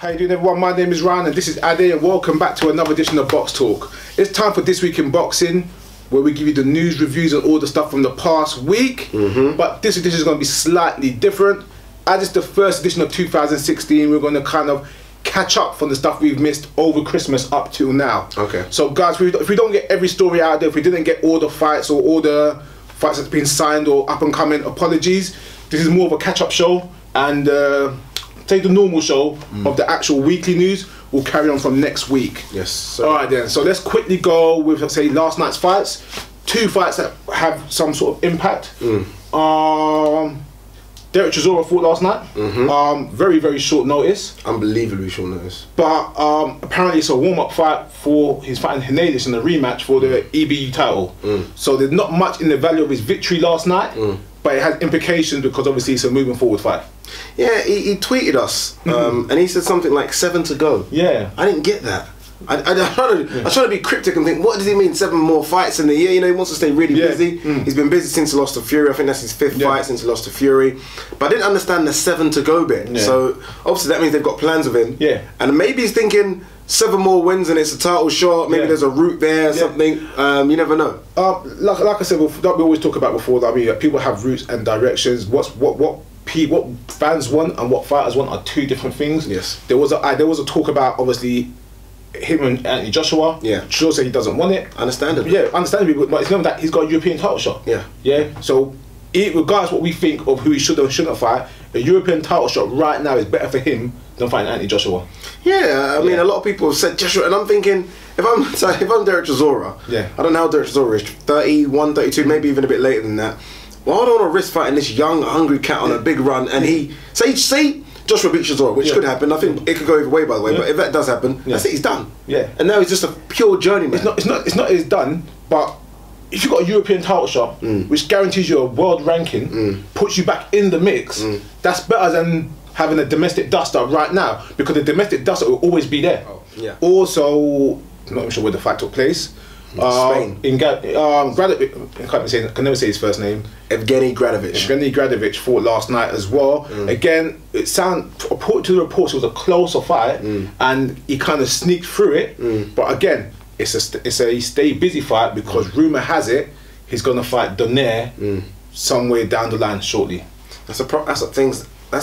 How you doing, everyone? My name is Ryan and this is Ade, and welcome back to another edition of Box Talk. It's time for This Week in Boxing, where we give you the news, reviews and all the stuff from the past week. But this edition is going to be slightly different. As it's the first edition of 2016, we're going to kind of catch up from the stuff we've missed over Christmas up till now. Okay. So guys, if we don't get every story out there, if we didn't get all the fights or all the fights that's been signed or up and coming, apologies. This is more of a catch-up show, and take the normal show of the actual weekly news will carry on from next week. Yes. So. All right then. So let's quickly go with, let's say, last night's fights. Two fights that have some sort of impact. Derek Chisora fought last night. Very, very short notice. Unbelievably short notice. But apparently it's a warm-up fight for his fighting Hernandez in the rematch for the EBU title. So there's not much in the value of his victory last night, but it has implications because obviously it's a moving forward fight. Yeah, he tweeted us and he said something like 7 to go. Yeah. I didn't get that. I was trying to be cryptic and think, what does he mean 7 more fights in the year? You know, he wants to stay really busy. He's been busy since he lost to Fury. I think that's his 5th fight since he lost to Fury. But I didn't understand the 7 to go bit. So obviously that means they've got plans with him. Yeah. And maybe he's thinking 7 more wins and it's a title shot. Maybe there's a route there or something. You never know. Like I said, that we always talk about before, that, I mean, people have routes and directions. What fans want and what fighters want are two different things. Yes. There was a talk about, obviously, him and Anthony Joshua. Yeah. Sure said he doesn't want it. Understandably. Yeah, understandably, but it's not that he's got a European title shot. Yeah. Yeah. So regardless what we think of who he should or shouldn't fight, a European title shot right now is better for him than fighting Anthony Joshua. Yeah, I mean, a lot of people have said Joshua, and I'm thinking, if I'm Derek Chisora, I don't know how Derek Chisora is, 31, 32, maybe even a bit later than that. Well, I don't want to risk fighting this young, hungry cat on a big run, and he say Joshua beats Chisora, which could happen. I think it could go either way, by the way. But if that does happen, that's it. He's done. Yeah. And now he's just a pure journeyman. It's not he's done. But if you've got a European title shot, which guarantees you a world ranking, puts you back in the mix, that's better than having a domestic duster right now, because the domestic duster will always be there. Yeah. Also, I'm not sure where the fight took place. Spain. In Gradovich, I can never say his first name. Evgeny Gradovich fought last night as well. Again, according to the reports, it was a closer fight, and he kind of sneaked through it. But again, it's a stay busy fight, because rumor has it he's gonna fight Donaire somewhere down the line shortly. That's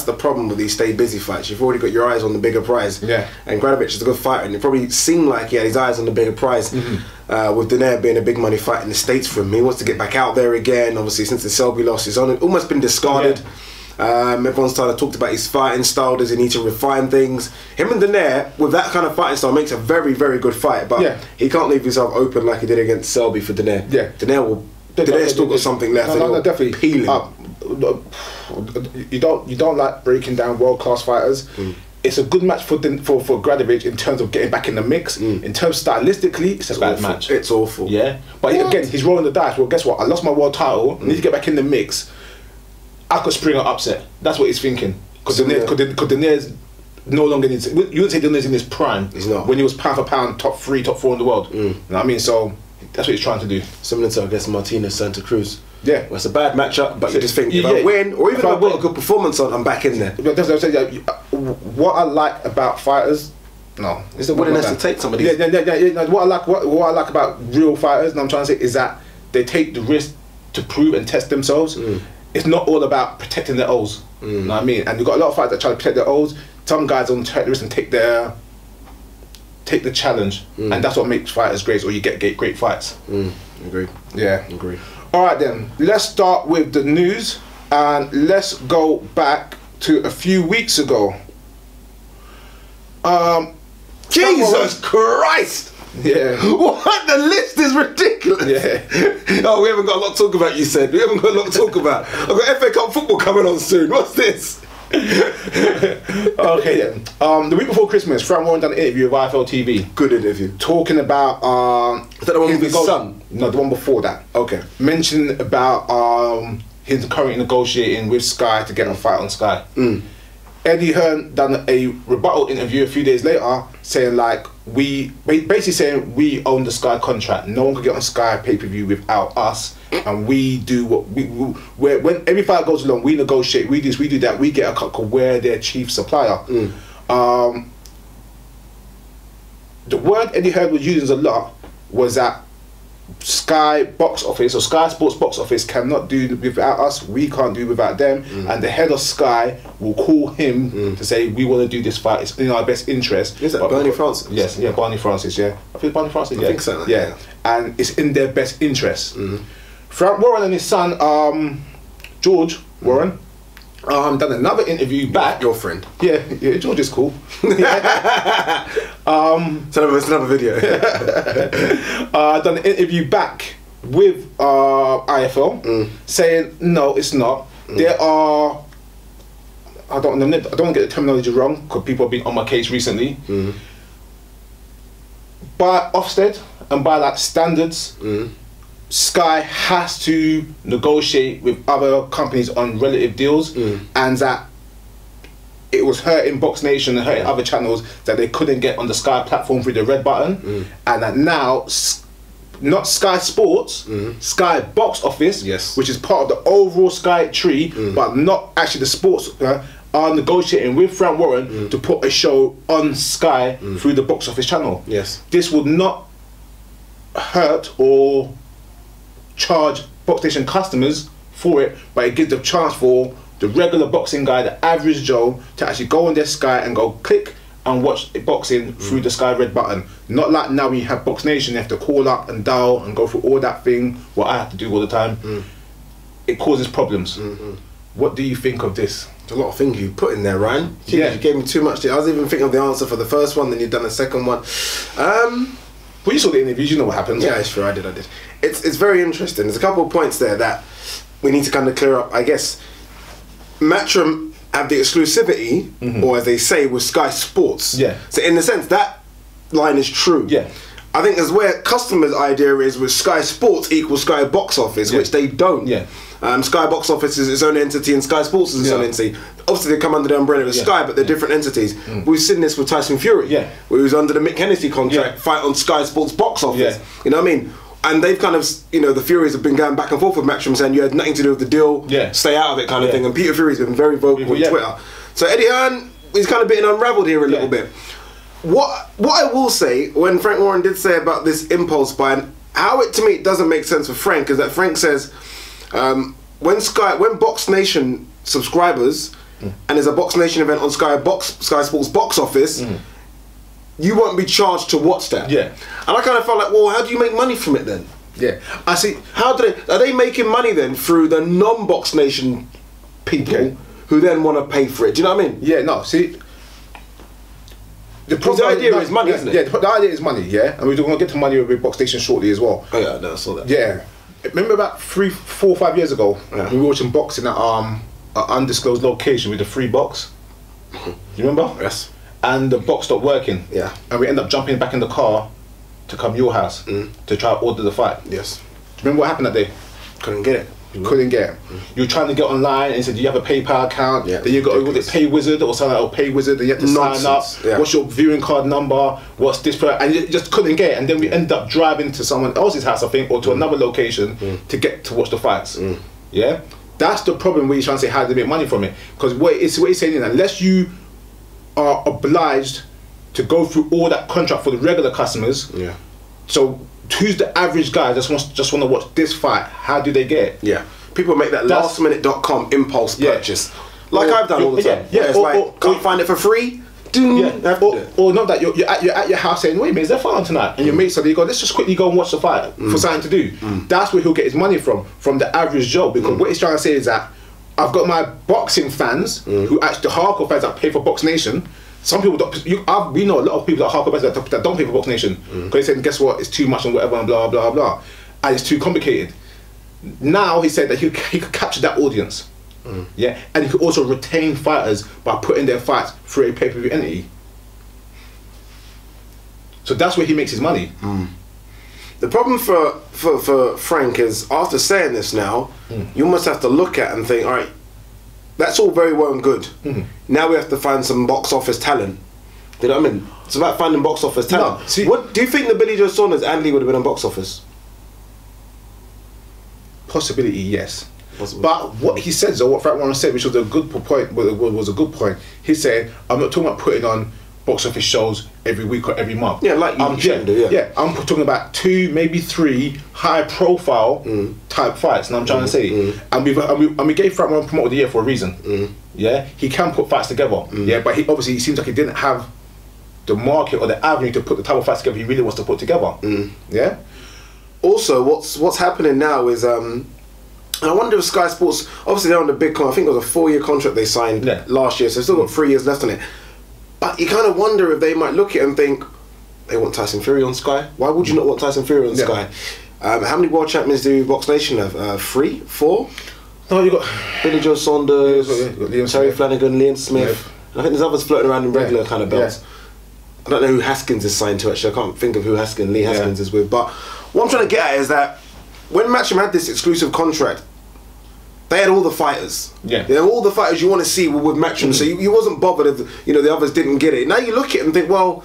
the problem with these stay busy fights. You've already got your eyes on the bigger prize. Yeah. And Gradovich is a good fighter, and it probably seemed like he had his eyes on the bigger prize. With Donaire being a big money fight in the States for him. He wants to get back out there again. Obviously, since the Selby loss, he's almost been discarded. Everyone's started to talk about his fighting style. Does he need to refine things? Him and Donaire, with that kind of fighting style, makes a very, very good fight. But he can't leave himself open like he did against Selby for Donaire. Yeah. Donaire still got something left. No, definitely. Peeling. You don't like breaking down world-class fighters. It's a good match for Gradovich in terms of getting back in the mix. In terms stylistically, it's a bad match. It's awful. Yeah, but again, he's rolling the dice. Well, guess what? I lost my world title. I need to get back in the mix. I could spring an upset. That's what he's thinking. Because Donaire's no longer needs. You wouldn't say Donaire's in his prime. He's not. When he was pound for pound, top 3, top 4 in the world. You know what I mean? So that's what he's trying to do. Similar to, I guess, Martinez, Santa Cruz. Yeah, well, it's a bad matchup, but you just think, if I win, or even if I've got a good performance on, I'm back in there. What I like about fighters, it's the willingness to take somebody. What I like about real fighters, and I'm trying to say, is that they take the risk to prove and test themselves. It's not all about protecting their O's. You know what I mean? And you've got a lot of fighters that try to protect their O's. Some guys don't take the risk and take the challenge, and that's what makes fighters great. Or you get great fights. Agree. Yeah. Agree. All right then, let's start with the news, and let's go back to a few weeks ago. Jesus Christ! Yeah. What? The list is ridiculous. Yeah. Oh, we haven't got a lot to talk about, you said. We haven't got a lot to talk about. I've got FA Cup football coming on soon. What's this? Okay then. The week before Christmas, Frank Warren done an interview with IFL TV. Good interview. Talking about is that the one with his son? No, the one before that. Okay. Mentioning about his currently negotiating with Sky to get a fight on Sky. Eddie Hearn done a rebuttal interview a few days later, saying like basically saying we own the Sky contract. No one can get on Sky pay-per-view without us, and we do what when every fight goes along, we negotiate, we do that, we get a cut because we're their chief supplier. word Eddie Hearn was using a lot was that Sky box office or Sky Sports box office cannot do without us. We can't do without them. And the head of Sky will call him to say we want to do this fight. It's in our best interest. Is that Barney Francis? Yes, yeah, Barney Francis. Yeah, I think Barney Francis. I think so. Yeah, and it's in their best interest. Frank Warren and his son George Warren done another interview back. Your friend. Yeah, George is cool. It's another video. Done an interview back with IFL saying no, it's not. There are, I don't want to get the terminology wrong because people have been on my case recently. By Ofsted and by like standards, Sky has to negotiate with other companies on relative deals, and that it was hurting Box Nation and hurting other channels that they couldn't get on the Sky platform through the red button, and that now not Sky Sports, Sky Box Office, which is part of the overall Sky tree, but not actually the sports, are negotiating with Frank Warren to put a show on Sky through the Box Office channel. This would not hurt or charge Box Nation customers for it, but it gives the chance for the regular boxing guy, the average Joe, to actually go on their Sky and go click and watch boxing through the Sky red button. Not like now when you have Box Nation, you have to call up and dial and go through all that thing, what I have to do all the time. It causes problems. What do you think of this? There's a lot of things you put in there, Ryan. You gave me too much. I was even thinking of the answer for the first one, then you've done the second one. Well, you saw the interviews, you know what happened. Yeah, sure, I did. It's very interesting. There's a couple of points there that we need to kind of clear up. I guess Matchroom have the exclusivity, or as they say, with Sky Sports. So in the sense, that line is true. I think that's where customers' idea is with Sky Sports equals Sky Box Office, which they don't. Sky Box Office is its own entity and Sky Sports is its own entity. Obviously they come under the umbrella of Sky, but they're different entities. We've seen this with Tyson Fury, where he was under the Mick Hennessy contract, fight on Sky Sports Box Office. You know what I mean? And they've kind of, you know, the Furies have been going back and forth with Matchroom saying you had nothing to do with the deal, stay out of it kind of thing. And Peter Fury's been very vocal on Twitter. So Eddie Hearn, he's kind of getting unravelled here a little bit. What I will say, when Frank Warren did say about this impulse buy, and how it to me it doesn't make sense with Frank, is that Frank says when Box Nation subscribers and there's a Box Nation event on Sky Sports Box Office, you won't be charged to watch that. And I kind of felt like, well, how do you make money from it then? I see. How do they? Are they making money then through the non-Box Nation people who then want to pay for it? Do you know what I mean? No. See. The idea is money, isn't it? The idea is money, and we're going to get to money with Box Station shortly as well. Oh yeah, no, I saw that. Remember about 3, 4, 5 years ago, we were watching boxing at an undisclosed location with the free box. You remember? Yes. And the box stopped working. And we ended up jumping back in the car to come to your house to try to order the fight. Yes. Do you remember what happened that day? Couldn't get it. Couldn't get it. You were trying to get online and said, do you have a PayPal account? Then you got to Pay Wizard or something like Pay Wizard, and you had to sign up. What's your viewing card number? What's this? And you just couldn't get it. And then we ended up driving to someone else's house, I think, or to another location to get to watch the fights. That's the problem where you're trying to say how do they make money from it. Because what he's saying is, unless you are obliged to go through all that contract for the regular customers, so who's the average guy that just want to watch this fight? How do they get it? People make that lastminute.com impulse purchase, like I've done all the time. Can't find it for free. Or not that you're at your house saying, wait a minute, is there a fight on tonight? And your mate said, you go, let's just quickly go and watch the fight for something to do. That's where he'll get his money from the average Joe. Because what he's trying to say is that I've got my boxing fans who actually, the hardcore fans that pay for Box Nation. Some people don't. We know a lot of people that are hardcore fans that don't pay for Box Nation because they said, guess what, it's too much and whatever and blah blah blah, and it's too complicated. Now he said that he could capture that audience. And he could also retain fighters by putting their fights through a pay-per-view entity. So that's where he makes his money. The problem for Frank is, after saying this now, you almost have to look at and think, all right, that's all very well and good. Now we have to find some box office talent. You know what I mean? It's about finding box office talent. No, see, what do you think the Billy Joe Saunders and Lee would have been on box office? Possibility, yes. But what he said, or what Frank Warren said, which was a good point, was a good point. He said, I'm not talking about putting on box office shows every week or every month. Yeah, like you should do. Yeah, I'm talking about 2, maybe 3 high-profile type fights. And I'm trying to say, and we gave Frank Promoter of the Year for a reason. Yeah, he can put fights together. Yeah, but he seems like he didn't have the market or the avenue to put the type of fights together he really wants to put together. Yeah. Also, what's happening now is and I wonder if Sky Sports, obviously they're on the big contract. I think it was a 4-year contract they signed last year, so they've still got 3 years left on it. But you kind of wonder if they might look at it and think, they want Tyson Fury on Sky? Why would you not want Tyson Fury on Sky? How many world champions do Box Nation have? 3? 4? No, you got Billy Joe Saunders, Terry Flanagan, Liam Smith. And I think there's others floating around in regular kind of belts. I don't know who Haskins is signed to, actually. I can't think of who Lee Haskins is with. But what I'm trying to get at is that when Matchroom had this exclusive contract, they had all the fighters. Yeah. You know, all the fighters you want to see were with Matchroom. So you wasn't bothered if the others didn't get it. Now you look at it and think, well,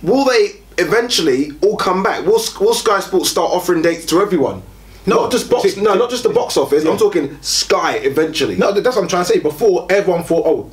will they eventually all come back? Will Sky Sports start offering dates to everyone? Not just the box office. I'm talking Sky eventually. No, that's what I'm trying to say. Before, everyone thought, oh,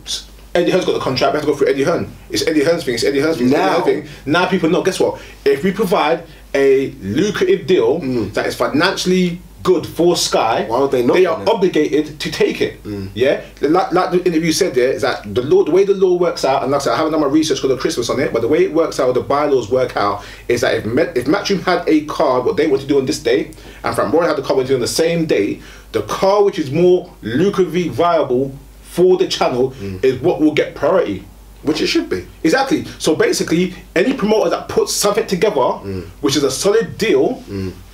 Eddie Hearn's got the contract, we have to go through Eddie Hearn. It's Eddie Hearn's thing, it's Eddie Hearn's thing, Now people know, guess what? If we provide a lucrative deal that is financially good for Sky, why would they not? They are obligated to take it. Yeah? Like the interview said there, is that the way the law works out, and like I said, I haven't done my research because of Christmas on it, but the way it works out, the bylaws work out, is that if Matchroom had a card, what they want to do on this day, and Frank Warren had the card what to do on the same day, the card which is more lucratively viable for the channel is what will get priority. Which it should be. Exactly. So basically, any promoter that puts something together, which is a solid deal,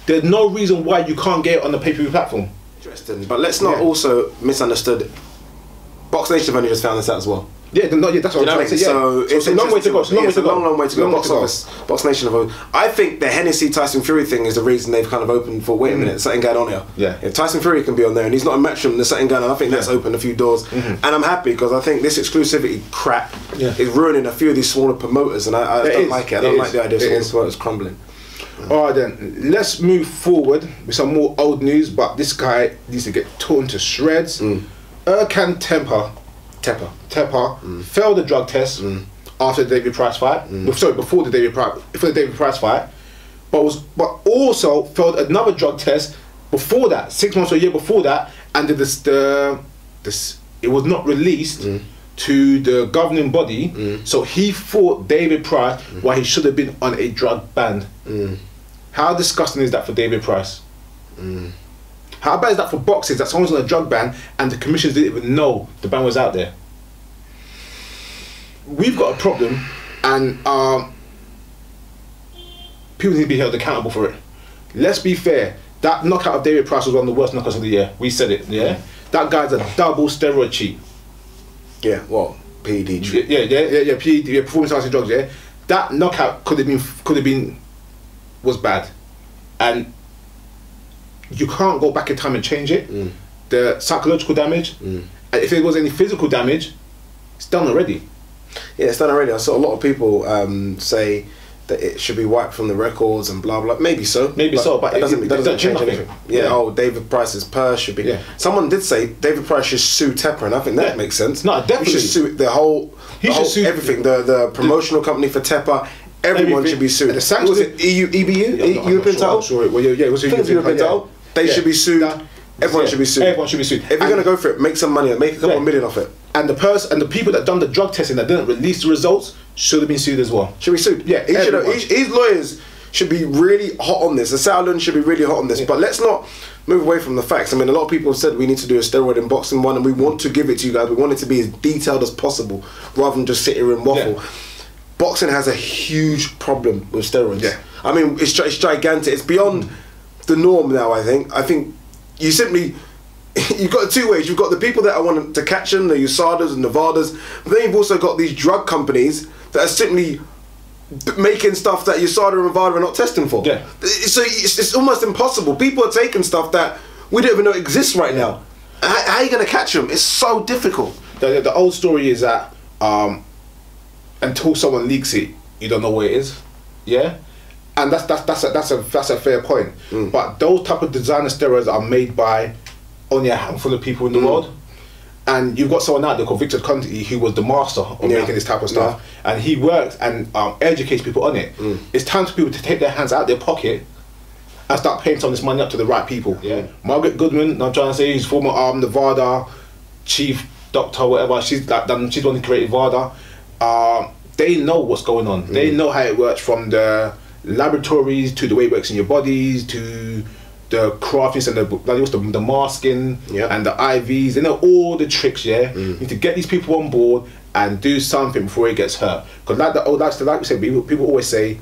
there's no reason why you can't get it on the pay-per-view platform. Interesting. But let's not also misunderstood. Box Nation have only just found this out as well. Yeah, that's what I'm trying to say. So it's a long way to go. It's a long way to go. Box Nation have. I think the Hennessy Tyson Fury thing is the reason they've kind of opened for. Wait a minute, something going on here. Yeah. If Tyson Fury can be on there and he's not a Matchroom, there's something going on. I think that's opened a few doors, and I'm happy because I think this exclusivity crap is ruining a few of these smaller promoters, and I don't like it. I don't like the idea of smaller promoters crumbling. Alright then, let's move forward with some more old news, but this guy needs to get torn to shreds. Erkan Tepper failed the drug test after the David Price fight. Sorry, before the David Price fight, but also failed another drug test before that, 6 months or a year before that, and it was not released to the governing body. So he fought David Price while he should have been on a drug ban. How disgusting is that for David Price? How bad is that for boxers that someone's on a drug ban and the commissioners didn't even know the ban was out there? We've got a problem, and people need to be held accountable for it. Let's be fair. That knockout of David Price was one of the worst knockouts of the year. We said it. Yeah, that guy's a double steroid cheat. Yeah, well, PED cheat. Yeah, PED, performance enhancing drugs. Yeah, that knockout was bad, and you can't go back in time and change it. The psychological damage, and if there was any physical damage, it's done already. Yeah, it's done already. I saw a lot of people say that it should be wiped from the records and blah blah. Maybe so. But that doesn't change anything. Yeah. Oh, David Price's purse should be. Someone did say David Price should sue Tepper, and I think that makes sense. No, definitely. He should sue the whole everything. The promotional company for Tepper. Everyone should be sued. The sanctions, was it EBU? European title? Sure. Well, yeah, it was a European title. They should be sued. Everyone should be sued. Everyone should be sued. If you're going to go for it, make some money. Make a couple of million off it. And the people that done the drug testing that didn't release the results should have been sued as well. Should be sued. Yeah, his lawyers should be really hot on this. The Saudin should be really hot on this. But let's not move away from the facts. I mean, a lot of people have said we need to do a steroid in boxing one, and we want to give it to you guys. We want it to be as detailed as possible, rather than just sit here and waffle. Yeah. Boxing has a huge problem with steroids. Yeah. I mean, it's gigantic. It's beyond the norm now, I think you simply... You've got two ways. You've got the people that want to catch them, the USADAs and Nevadas, but then you've also got these drug companies that are simply making stuff that USADA and Nevada are not testing for. Yeah. So it's almost impossible. People are taking stuff that we don't even know exists right now. How are you going to catch them? It's so difficult. The old story is that until someone leaks it, you don't know where it is. Yeah. And that's a fair point. But those type of designer steroids are made by only a handful of people in the world, And you've got someone out there called Victor Conti who was the master of making this type of stuff, and he works and educates people on it. It's time for people to take their hands out of their pocket and start paying some of this money up to the right people. Margaret Goodman, I'm trying to say, who's former Nevada chief doctor, whatever. She's the one who created VADA. They know what's going on. They know how it works, from the laboratories to the way it works in your bodies to the craftings and the masking and the IVs. They know all the tricks. You need to get these people on board and do something before it gets hurt. Because like we said, people always say,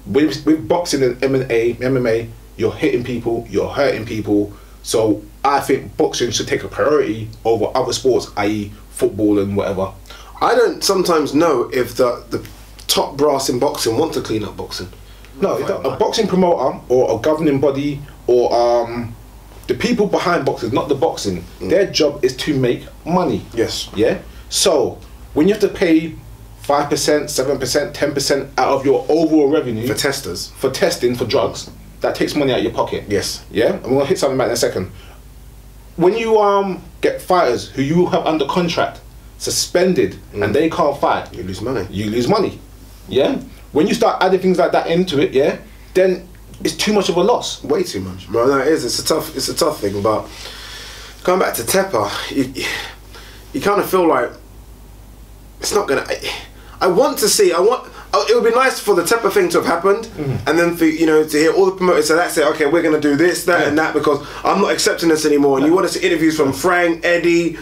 with boxing and MMA, you're hitting people, you're hurting people. So I think boxing should take a priority over other sports, i.e. football and whatever. I don't sometimes know if the top brass in boxing want to clean up boxing. No, a boxing promoter or a governing body or the people behind boxing, not the boxing, their job is to make money. Yes. Yeah? So when you have to pay 5%, 7%, 10% out of your overall revenue for testers, for testing for drugs, that takes money out of your pocket. Yes. Yeah? And we're gonna hit something back in a second. When you get fighters who you have under contract suspended and they can't fight, you lose money. You lose money. Yeah? When you start adding things like that into it, yeah, then it's too much of a loss. Way too much. Well, no, it is. It's a tough thing. But going back to Tepper, you kind of feel like it's not gonna. I want to see. It would be nice for the Tepper thing to have happened, and then for to hear all the promoters say, that's it. Okay, we're gonna do this, that, and that, because I'm not accepting this anymore. And you want to see interviews from Frank, Eddie,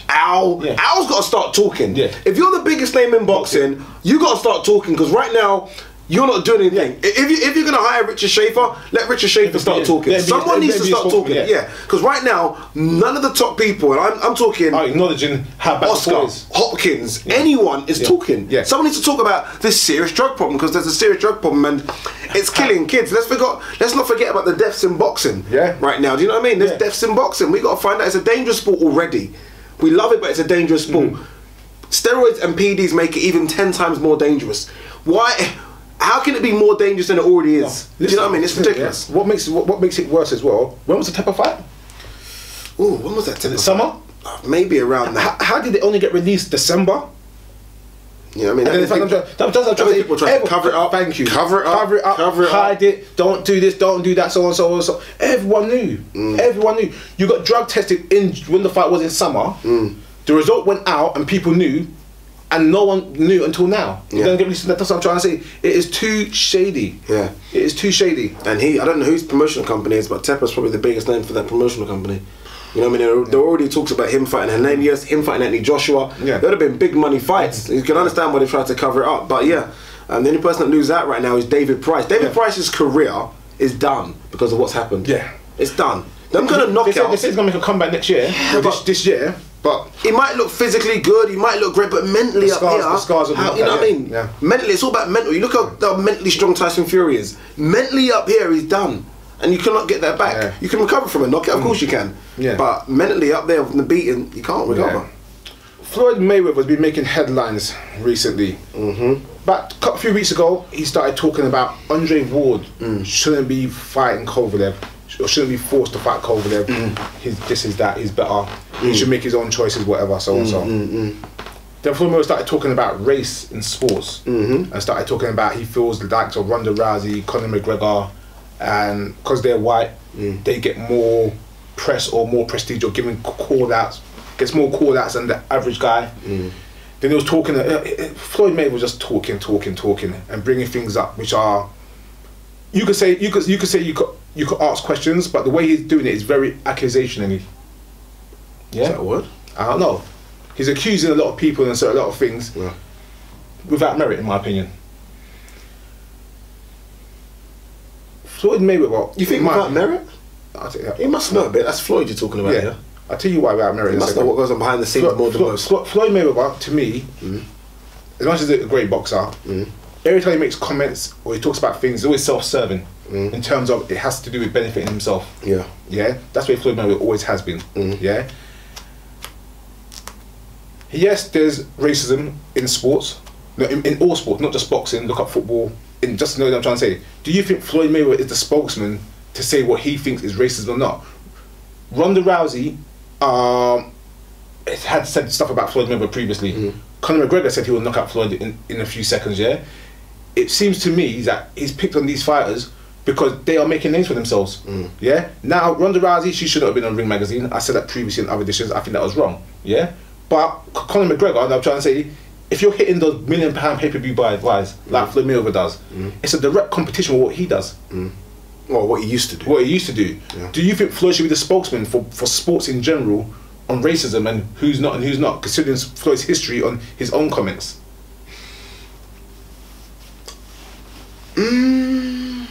Al. Yeah. Al's got to start talking. Yeah. If you're the biggest name in boxing, you got to start talking, because right now you're not doing anything. If you're gonna hire Richard Schaefer, let Richard Schaefer start talking. Someone needs to start talking. Yeah, because right now none of the top people, and I'm talking, acknowledging how bad Oscar, Hopkins, anyone is talking. Yeah. Someone needs to talk about this serious drug problem, because there's a serious drug problem and it's killing kids. Let's not forget about the deaths in boxing. Right now, do you know what I mean? There's deaths in boxing. We got to find out. It's a dangerous sport already. We love it, but it's a dangerous sport. Steroids and PEDs make it even 10 times more dangerous. Why? How can it be more dangerous than it already is? Do you know what I mean? It's ridiculous. What makes it worse as well? When was the Tepper fight? Oh, when was that? Tepper summer? Maybe around that. How did it only get released December? You know what I mean? People try to cover it up. Thank you. Cover it up. Hide it. Don't do this. Don't do that. So on, so on, so. Everyone knew. Everyone knew. You got drug tested when the fight was in summer. The result went out and people knew. And no one knew until now. That's what I'm trying to say. It is too shady. Yeah. It is too shady. And I don't know whose promotional company is, but Tepper's probably the biggest name for that promotional company. You know what I mean? There already talks about him fighting Hernandez, him fighting Anthony Joshua. Yeah. There would have been big money fights. You can understand why they tried to cover it up. But yeah, the only person that loses out right now is David Price. David Price's career is done because of what's happened. Yeah. It's done. They're going to knock out. They say he's going to make a comeback next year. This year. But he might look physically good, he might look great, but mentally up here, the scars of you know what I mean? Yeah. Mentally, it's all about mental. You look how mentally strong Tyson Fury is. Mentally up here, he's done, and you cannot get that back. You can recover from a knockout, of course you can. But mentally up there from the beating, you can't recover. Floyd Mayweather has been making headlines recently. But a few weeks ago, he started talking about Andre Ward shouldn't be fighting Kovalev. Or shouldn't be forced to fight Kovalev. This is that. He's better. He should make his own choices, whatever. So and so. Then Floyd Mayweather started talking about race in sports, and started talking about he feels the likes of Ronda Rousey, Conor McGregor, and because they're white, they get more press or more prestige or given call outs, gets more call outs than the average guy. Then he was talking. Floyd Mayweather was just talking, and bringing things up which are. You could ask questions, but the way he's doing it is very accusationally. Yeah. Is that a word? I don't know. He's accusing a lot of people and a lot of things without merit, in my opinion. Floyd Mayweather. You think without merit? He must know a bit. That's Floyd you're talking about, yeah? I'll tell you why without merit. He must know what goes on behind the scenes more than most. Floyd Mayweather, to me, as much as he's a great boxer, every time he makes comments or he talks about things, it's always self-serving. In terms of it has to do with benefiting himself. Yeah. That's where Floyd Mayweather always has been. Yeah. Yes, there's racism in sports, no, in all sports, not just boxing. Look up football. Just know what I'm trying to say. Do you think Floyd Mayweather is the spokesman to say what he thinks is racism or not? Ronda Rousey had said stuff about Floyd Mayweather previously. Conor McGregor said he will knock out Floyd in a few seconds. Yeah, it seems to me that he's picked on these fighters because they are making names for themselves. Yeah. Now Ronda Rousey, she shouldn't have been on Ring Magazine. I said that previously in other editions. I think that was wrong. Yeah. But Conor McGregor, I'm trying to say, if you're hitting those £1 million pay-per-view buys like Floyd Mayweather does, it's a direct competition with what he does. Well, what he used to do. What he used to do. Yeah. Do you think Floyd should be the spokesman for sports in general on racism and who's not and who's not, considering Floyd's history on his own comments? I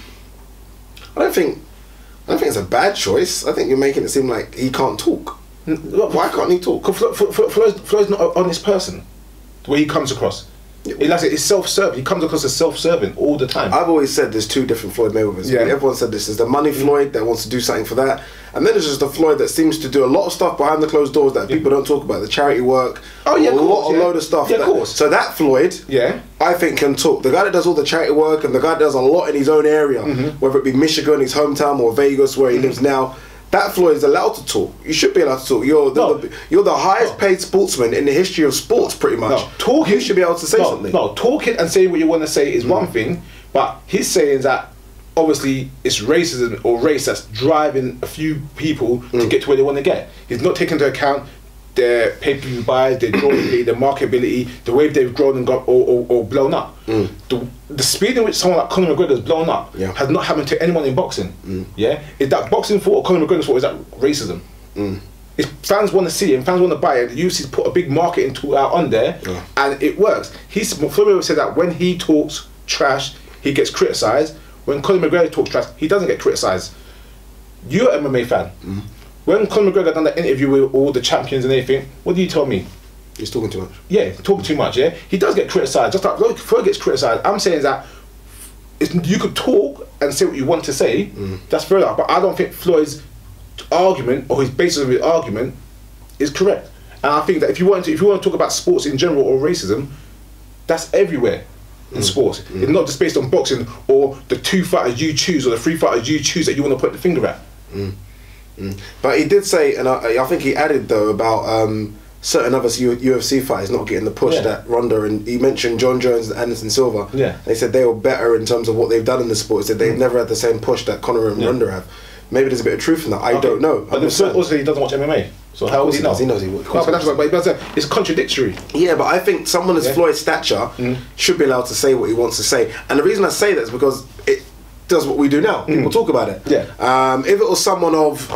don't think it's a bad choice. I think you're making it seem like he can't talk. Why can't he talk? Floyd's not an honest person, the way he comes across. It's self-serving. He comes across as self-serving all the time. I've always said there's two different Floyd Mayweathers. Yeah. Everyone said this is the money Floyd that wants to do something for that, and then there's just the Floyd that seems to do a lot of stuff behind the closed doors that people don't talk about, the charity work. Oh yeah, a load of stuff. Yeah, of course. So that Floyd, I think can talk. The guy that does all the charity work and the guy that does a lot in his own area, whether it be Michigan, his hometown, or Vegas, where he lives now. That Floyd is allowed to talk. You should be allowed to talk. You're the highest paid sportsman in the history of sports, pretty much. No, talking, you should be able to say something. No, talking and saying what you want to say is one thing, but he's saying that obviously it's racism or race that's driving a few people to get to where they want to get. He's not taking into account their pay-per-view buys, their drawability, their marketability, the way they've grown and got or blown up. The speed in which someone like Conor McGregor has blown up has not happened to anyone in boxing. Yeah, is that boxing fault or Conor McGregor's fault? Is that racism? If fans want to see it and fans want to buy it, the UFC's put a big marketing tool out on there, and it works. Floyd said that when he talks trash, he gets criticised. When Conor McGregor talks trash, he doesn't get criticised. You're an MMA fan. When Conor McGregor done that interview with all the champions and everything, what do you tell me? He's talking too much. Yeah, talking too much. Yeah, he does get criticised. Just like Floyd gets criticised. I'm saying that you could talk and say what you want to say. That's fair enough. But I don't think Floyd's argument or his basis of his argument is correct. And I think that if you want to talk about sports in general or racism, that's everywhere in sports. It's not just based on boxing or the 2 fighters you choose or the 3 fighters you choose that you want to put the finger at. But he did say, and I think he added though about certain other UFC fighters not getting the push that Ronda, and he mentioned John Jones and Anderson Silva. They said they were better in terms of what they've done in the sport. He said they've never had the same push that Conor and Ronda have. Maybe there's a bit of truth in that. I don't know. But also he doesn't watch MMA. So how would he know? He knows he would. No, but that's right. But it's contradictory. Yeah, but I think someone as Floyd's stature should be allowed to say what he wants to say. And the reason I say that is because it does what we do now. People talk about it. If it was someone of,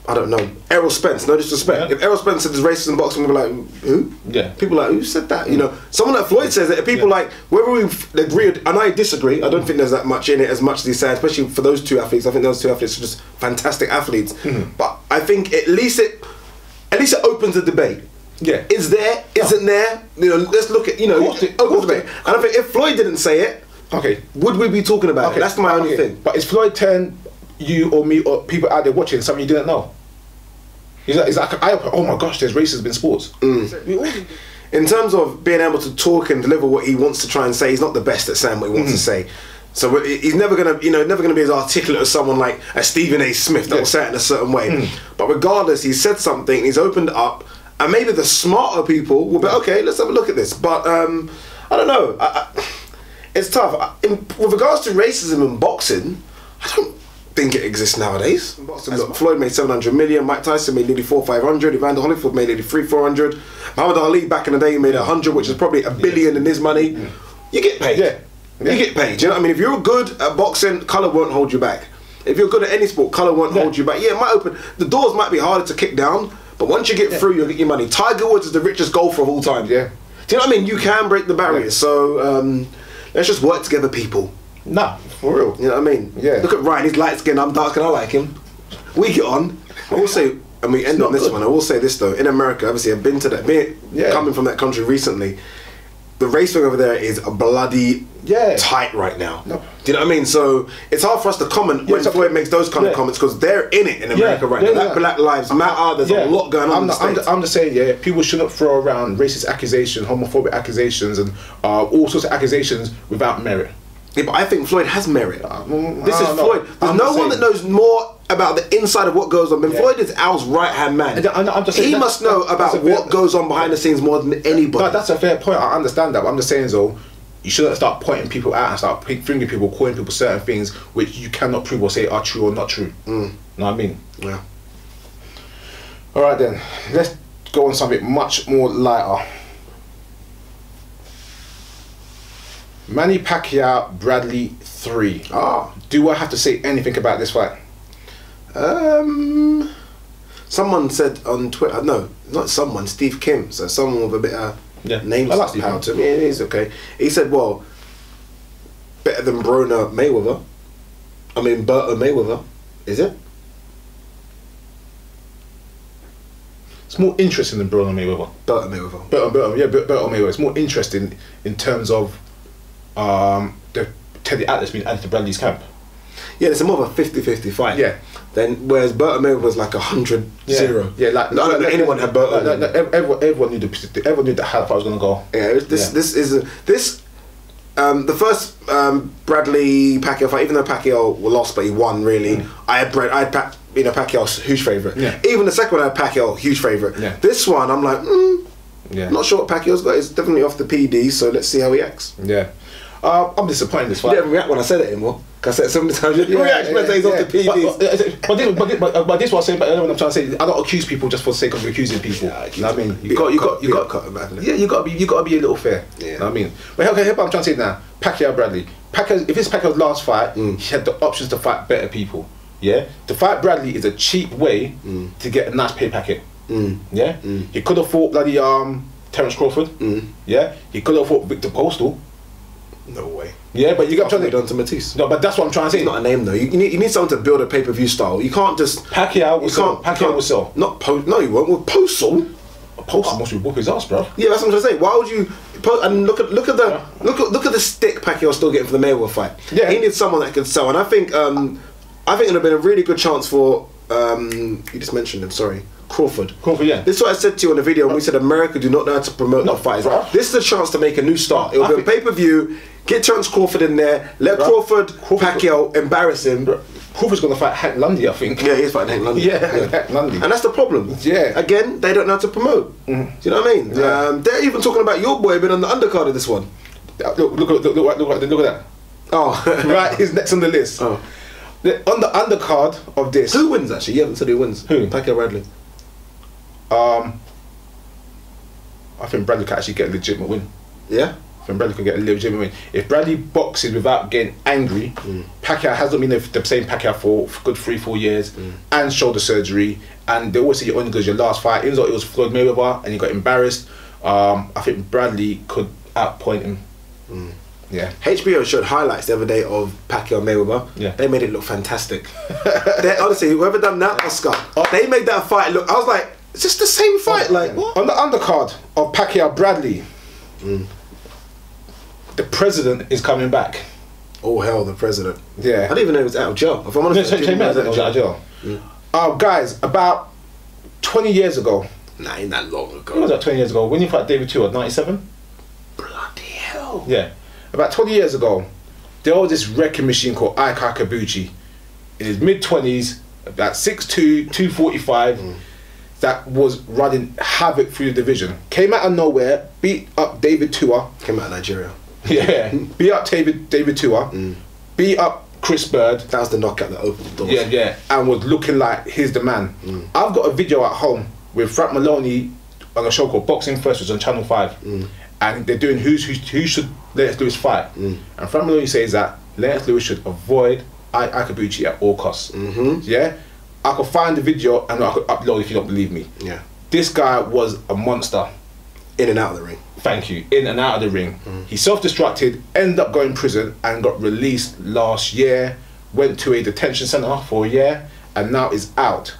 I don't know, Errol Spence, no disrespect. If Errol Spence said there's racism in boxing, we'd be like, who? People are like, who said that? You know, someone like Floyd says it, people like, whether we agree, and I disagree, I don't think there's that much in it as much as he says, especially for those two athletes. I think those two athletes are just fantastic athletes. But I think at least it opens the debate. Is there, isn't there? You know, let's look at, opens the debate. And I think if Floyd didn't say it, would we be talking about it? That's my only thing. But is Floyd turn you or me or people out there watching something you didn't know? Is that oh my gosh, there's racism in sports. In terms of being able to talk and deliver what he wants to try and say, he's not the best at saying what he wants to say. So he's never gonna be as articulate as someone like a Stephen A. Smith that will say it in a certain way. But regardless, he said something, he's opened up, and maybe the smarter people will be okay. Let's have a look at this. But I don't know. It's tough. With regards to racism in boxing, I don't think it exists nowadays. Look, Floyd made 700 million, Mike Tyson made nearly 400-500, Evander Holyfield made nearly 300-400, Muhammad Ali back in the day made 100, which is probably $1 billion in his money. You get paid. You get paid. You know what I mean? If you're good at boxing, colour won't hold you back. If you're good at any sport, colour won't hold you back. Yeah, it might open, the doors might be harder to kick down, but once you get through, you'll get your money. Tiger Woods is the richest golfer of all time. Do you know what I mean? You can break the barriers. So let's just work together, people. Nah, for real. You know what I mean? Look at Ryan, he's light skinned, I'm dark skinned, I like him. We get on. I will say, and we end on this one, I will say this though, in America, obviously I've been to that, coming from that country recently, the racing over there is a bloody tight right now. Do you know what I mean? So it's hard for us to comment when Floyd makes those kind of comments because they're in it in America right now. That Black Lives Matter, there's a lot going on. I'm just saying, people shouldn't throw around racist accusations, homophobic accusations, and all sorts of accusations without merit. Yeah, but I think Floyd has merit. This is Floyd. There's no one that knows more about the inside of what goes on. Floyd is Al's right-hand man. He must know about what goes on behind the scenes more than anybody. No, that's a fair point. I understand that. But I'm just saying, though, you shouldn't start pointing people out and start fingering people, calling people certain things which you cannot prove or say are true or not true. Know what I mean? Yeah. All right, then. Let's go on something much more lighter. Manny Pacquiao, Bradley 3. Do I have to say anything about this fight? Someone said on Twitter, no, not someone, Steve Kim, so someone with a bit of name power to him. Yeah, he's okay. He said, well, better than Berto Mayweather. Is it? It's more interesting than Berto Mayweather. Berto Mayweather. Berto Mayweather. It's more interesting in terms of the Teddy Atlas being added to Bradley's camp. Yeah, it's more of a 50-50 fight. Yeah. Then whereas Berto Mayweather was like 100-0. Yeah, like I don't know anyone had Berto. Everyone knew how the fight was going to go. Yeah, the first Bradley Pacquiao fight. Even though Pacquiao lost, but he won really. I had Pacquiao's huge favourite. Yeah. Even the second one I had Pacquiao huge favourite. Yeah. This one I'm like, not sure what Pacquiao's got. It's definitely off the PD. So let's see how he acts. Yeah. I'm disappointed in this fight. You didn't react when I said it anymore. Because I said it so many times. You didn't react when I say he's off the PDs. But this is what I'm saying. But what I'm trying to say, I don't accuse people just for the sake of accusing people. Yeah, you know what I mean? You got cut them. Yeah, you got to be a little fair. Yeah. You know what I mean? But okay, here's what I'm trying to say now. Pacquiao, Bradley. If it's Pacquiao's last fight, he had the options to fight better people. Yeah. To fight Bradley is a cheap way to get a nice pay packet. Yeah. He could have fought bloody Terence Crawford. Yeah. He could have fought Victor Postal. No way. Yeah, but you got to done to Matisse. No, but that's what I'm trying to say. He's not a name though. You need someone to build a pay-per-view style. You can't just Pacquiao will sell. Pacquiao will sell. Not no, you won't. With Postal. Postal must be whoop his ass, bro. Yeah, that's what I'm trying to say. Why would you? And look at the stick Pacquiao's still getting for the Mayweather fight. Yeah, he needs someone that can sell. And I think it would have been a really good chance for you just mentioned him. Sorry. Crawford, yeah. This is what I said to you on the video when we said America do not know how to promote their fights. This is a chance to make a new start. It will be a pay-per-view. Get Terence Crawford in there. Let Crawford, Pacquiao embarrass him. Crawford's going to fight Hank Lundy, I think. Yeah, he's fighting Hank Lundy. Yeah, Hank Lundy. And that's the problem. Yeah. Again, they don't know how to promote. Do you know what I mean? Yeah. They're even talking about your boy being on the undercard of this one. Look at that. Oh, right, he's next on the list. On the undercard of this. Who wins actually? You haven't said who wins. Who? Pacquiao, Bradley. I think Bradley can actually get a legitimate win. Yeah? I think Bradley can get a legitimate win. If Bradley boxes without getting angry, Pacquiao hasn't been the same Pacquiao for good 3-4 years, and shoulder surgery, and they always say you're only good as your last fight. Even though it was Floyd Mayweather and he got embarrassed, I think Bradley could outpoint him. Yeah. HBO showed highlights the other day of Pacquiao Mayweather. Yeah. They made it look fantastic. Honestly, whoever done that, Oscar, they made that fight look. I was like, it's just the same fight. Like what? On the undercard of Pacquiao Bradley, the president is coming back. Oh hell, the president. Yeah. I didn't even know he was out of jail. If I'm honest, out of jail. Guys, about 20 years ago. Nah, ain't that long ago. It was like 20 years ago. When you fought David Tua, 97? Bloody hell. Yeah. About 20 years ago, there was this wrecking machine called Ike Akabuchi in his mid-20s, about 6'2", 245, that was running havoc through the division. Came out of nowhere, beat up David Tua. Came out of Nigeria. Yeah, beat up David Tua, beat up Chris Bird. That was the knockout that opened the doors. Yeah, and was looking like he's the man. I've got a video at home with Frank Maloney on a show called Boxing First, which is on Channel 5. And they're doing who should Lennox Lewis fight. And Frank Maloney says that Lennox Lewis should avoid Akabuchi at all costs. Yeah, I could find the video and I could upload if you don't believe me. Yeah, this guy was a monster. In and out of the ring. Thank you. In and out of the ring. He self-destructed, ended up going to prison and got released last year. Went to a detention centre for a year and now is out.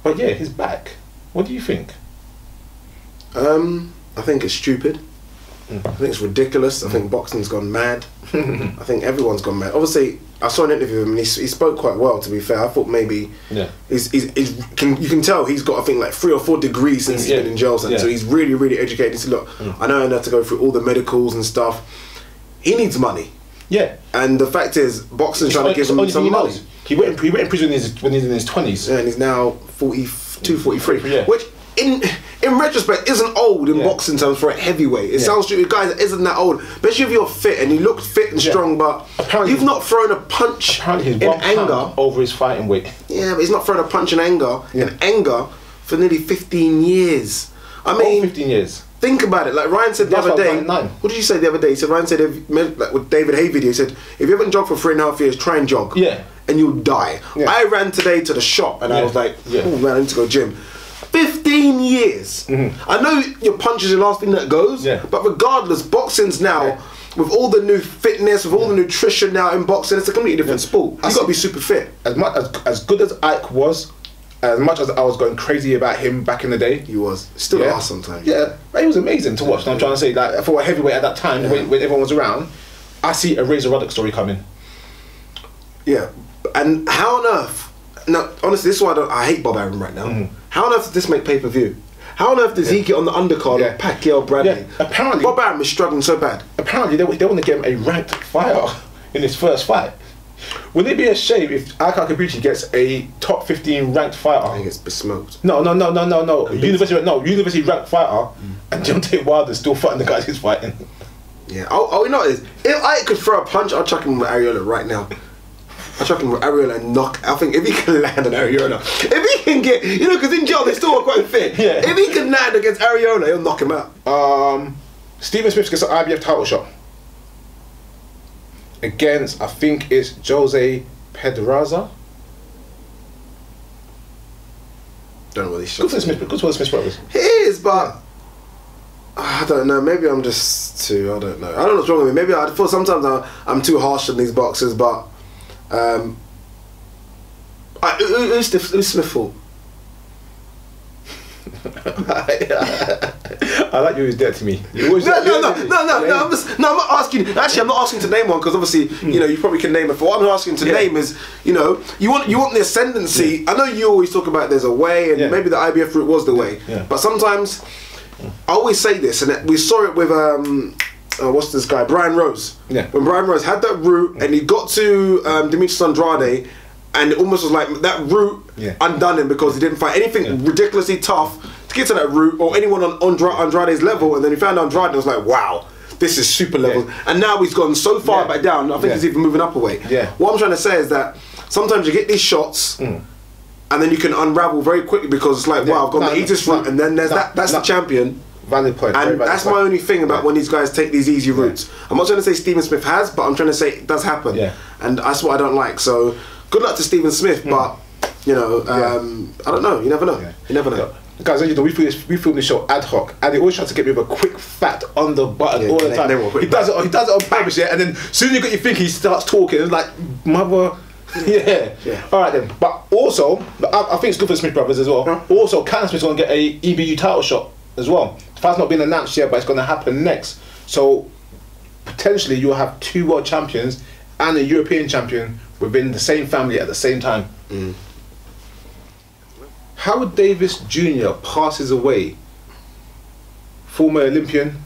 But yeah, he's back. What do you think? I think it's stupid. I think it's ridiculous. I think boxing's gone mad. I think everyone's gone mad. Obviously, I saw an interview with him and he spoke quite well, to be fair. I thought maybe you can tell he's got, I think, like 3 or 4 degrees since he's been in jail. So he's really educated. He said, look, I know I have to go through all the medicals and stuff. He needs money. Yeah. And the fact is, boxing's trying to give him some money. He went in prison when he's in his 20s. Yeah, and he's now 42, 43. Yeah. Which, in retrospect, isn't old in boxing terms for a heavyweight. It sounds stupid, guys, it isn't that old. Especially if you're fit and you look fit and strong, but apparently you've not thrown a punch in anger over his fighting weight. Yeah, but he's not throwing a punch in anger for nearly 15 years. I mean, 15 years. Think about it. Like Ryan said the other day. What did you say the other day? He said, Ryan said, like with David Hay video, he said, if you haven't jogged for 3.5 years, try and jog. Yeah. And you'll die. Yeah. I ran today to the shop and I was like, oh man, I need to go gym. 15 years. I know your punch is the last thing that goes, but regardless, boxing's now, with all the new fitness, with all the nutrition now in boxing, it's a completely different sport. You've got to be super fit. As good as Ike was, as much as I was going crazy about him back in the day, he was still last sometimes. Yeah, he was amazing to watch. I'm trying to say, like, for a heavyweight at that time, when everyone was around, I see a Razor Ruddock story coming. Yeah, and how on earth? Now, honestly, this is why I hate Bob Arum right now. How on earth did this make pay-per-view? How on earth does he get on the undercard of Pacquiao Bradley? Yeah. Apparently, Bob Arum is struggling so bad. Apparently, they want to give him a ranked fighter in his first fight. Wouldn't it be a shame if Ika Kabuchi gets a top 15 ranked fighter? I think it's besmoked. No. University ranked fighter, and Deontay Wilder's still fighting the guys he's fighting. Yeah. Oh, you know what it is? If I could throw a punch, I'll chuck him with Ariola right now. I'll chuck him with Ariola and knock. I think if he can land on Ariola, if he can get, because in jail they still are quite fit. Yeah. If he can land against Ariola, he'll knock him out. Stephen Smith gets an IBF title shot against, I think it's Jose Pedraza. Don't know what these shots. Good for the Smith brothers. It is, but I don't know. Maybe I'm just too. I don't know. I don't know what's wrong with me. Maybe I feel sometimes I'm too harsh on these boxers, but who's Smith for? I like you. He's dead to me. No. I'm not asking. Actually, I'm not asking to name one because obviously, you probably can name it. For what I'm asking to name is, you want the ascendancy. I know you always talk about there's a way, and maybe the IBF route was the way. But sometimes, I always say this, and we saw it with what's this guy, Brian Rose. Yeah. When Brian Rose had that route, and he got to Demetrius Andrade. And it almost was like that route undone him because he didn't fight anything ridiculously tough to get to that route or anyone on Andrade's level. And then he found Andrade and was like, wow, this is super level. And now he's gone so far back down, I think he's even moving up a weight. What I'm trying to say is that sometimes you get these shots and then you can unravel very quickly because it's like, wow, I've got the easiest route. And then there's that's the champion. Valid point. And that's my only thing about when these guys take these easy routes. I'm not trying to say Stephen Smith has, but I'm trying to say it does happen. And that's what I don't like. So good luck to Stephen Smith, but I don't know. You never know. You never know. Guys, we film this show ad hoc, and he always tries to get me with a quick fact on the button all the time. He does it on purpose, and then as soon as you got your thinking, he starts talking. It's like mother. All right then. But also, I think it's good for the Smith brothers as well. Also, Callum Smith's going to get a EBU title shot as well. The fight's not been announced yet, but it's going to happen next. So potentially, you'll have 2 world champions and a European champion within the same family at the same time. Howard Davis Jr. passes away, former Olympian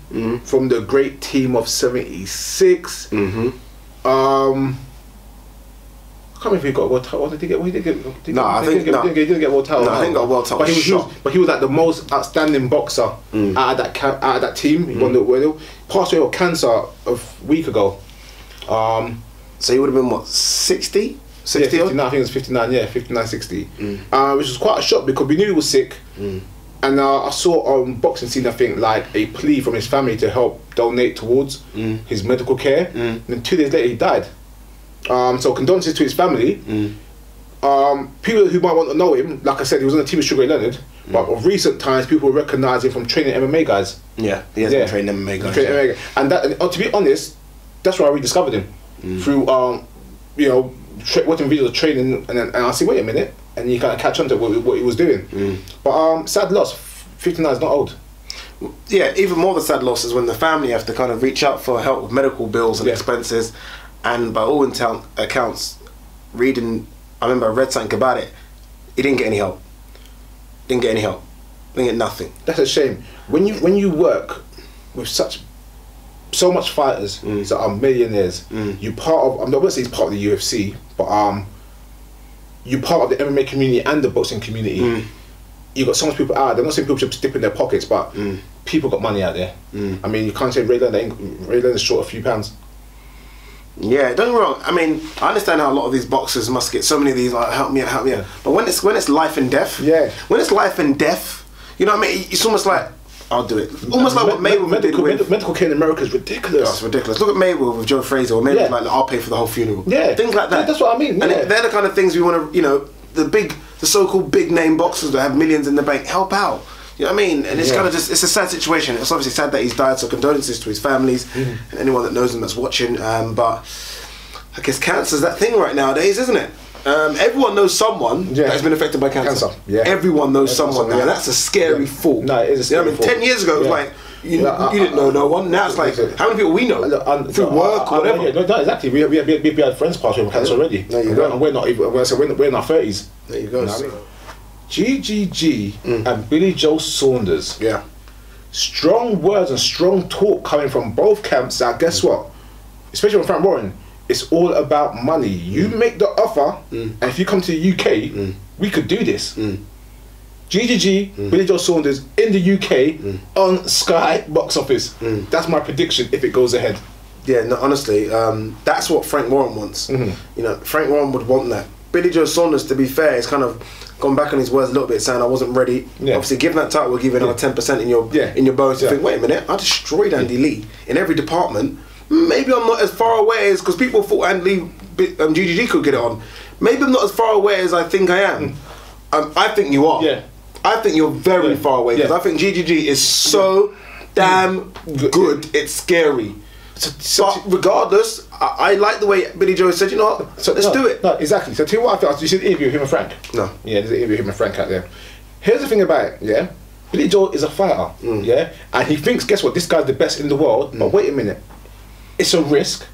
from the great team of '76. I can't remember if he got a world title. Did he get? He didn't get a world title. No, I think he got a world title. But he was like the most outstanding boxer out of that team. He won the passed away of cancer a week ago. So he would have been what, 60? 60? Yeah, 59, I think it was 59, 59, 60. Which was quite a shock because we knew he was sick. And I saw on Boxing Scene, I think, like a plea from his family to help donate towards his medical care. And then 2 days later, he died. So condolences to his family. People who might want to know him, like I said, he was on the team with Sugar Ray Leonard. But of recent times, people recognise him from training MMA guys. Yeah, he has been training MMA guys. And to be honest, that's where I rediscovered him. Through watching videos of training, and I see, wait a minute, and you kind of catch on to what he was doing. But sad loss. 59 is not old. Yeah, even more the sad loss is when the family have to kind of reach out for help with medical bills and expenses. And by all accounts, I remember I read something about it. He didn't get any help. Didn't get nothing. That's a shame. When you work with such so much fighters that are millionaires. You part of, I'm not gonna say he's part of the UFC, but you part of the MMA community and the boxing community. You got so much people out there. I'm not saying people should dip in their pockets, but people got money out there. I mean, you can't say Ray Leonard is short a few pounds. Yeah, don't get me wrong. I mean, I understand how a lot of these boxers must get so many of these, like, help me out. But when it's life and death, when it's life and death, you know what I mean? It's almost like, I'll do it. Almost like what Mayweather did with... Medical care in America is ridiculous. Oh, it's ridiculous. Look at Mayweather with Joe Frazier, or Mayweather's like, I'll pay for the whole funeral. Yeah. Things like that. Yeah, that's what I mean. And they're the kind of things we want to, you know, the so-called big name boxers that have millions in the bank, help out. You know what I mean? And it's kind of just, it's a sad situation. It's obviously sad that he's died, so condolences to his families and anyone that knows him that's watching. But I guess cancer's that thing right nowadays, isn't it? Everyone knows someone that has been affected by cancer. Everyone knows someone now. That's a scary thought. No, it is a scary thought. 10 years ago, it was like, you didn't know no one. Now it's like, how many people we know? Through work or whatever. No, exactly. We had friends pass away with cancer already. There you go. And we're not even, we're in our 30s. There you go. You know what I mean? GGG and Billy Joe Saunders. Yeah. Strong words and strong talk coming from both camps. That guess what? Especially from Frank Warren, it's all about money. You make the offer, and if you come to the UK, we could do this. GGG, Billy Joe Saunders in the UK on Sky box office. That's my prediction if it goes ahead. Yeah, no, honestly, that's what Frank Warren wants. You know, Frank Warren would want that. Billy Joe Saunders, to be fair, has kind of gone back on his words a little bit, saying I wasn't ready. Obviously, given that title, we'll give you another 10% in your bonus. You think, wait a minute, I destroyed Andy Lee in every department. Maybe I'm not as far away as, because people thought Andy Lee, GGG could get it on. Maybe I'm not as far away as I think I am. I think you are. I think you're very far away, because I think GGG is so damn good. It's scary. But regardless, I like the way Billy Joe said, you know what, let's do it. No, exactly. So tell you what I feel, you see the interview with him and Frank? No. Yeah, there's an interview with him and Frank out there. Here's the thing about it, Billy Joe is a fighter, and he thinks, guess what, this guy's the best in the world, but wait a minute, it's a risk,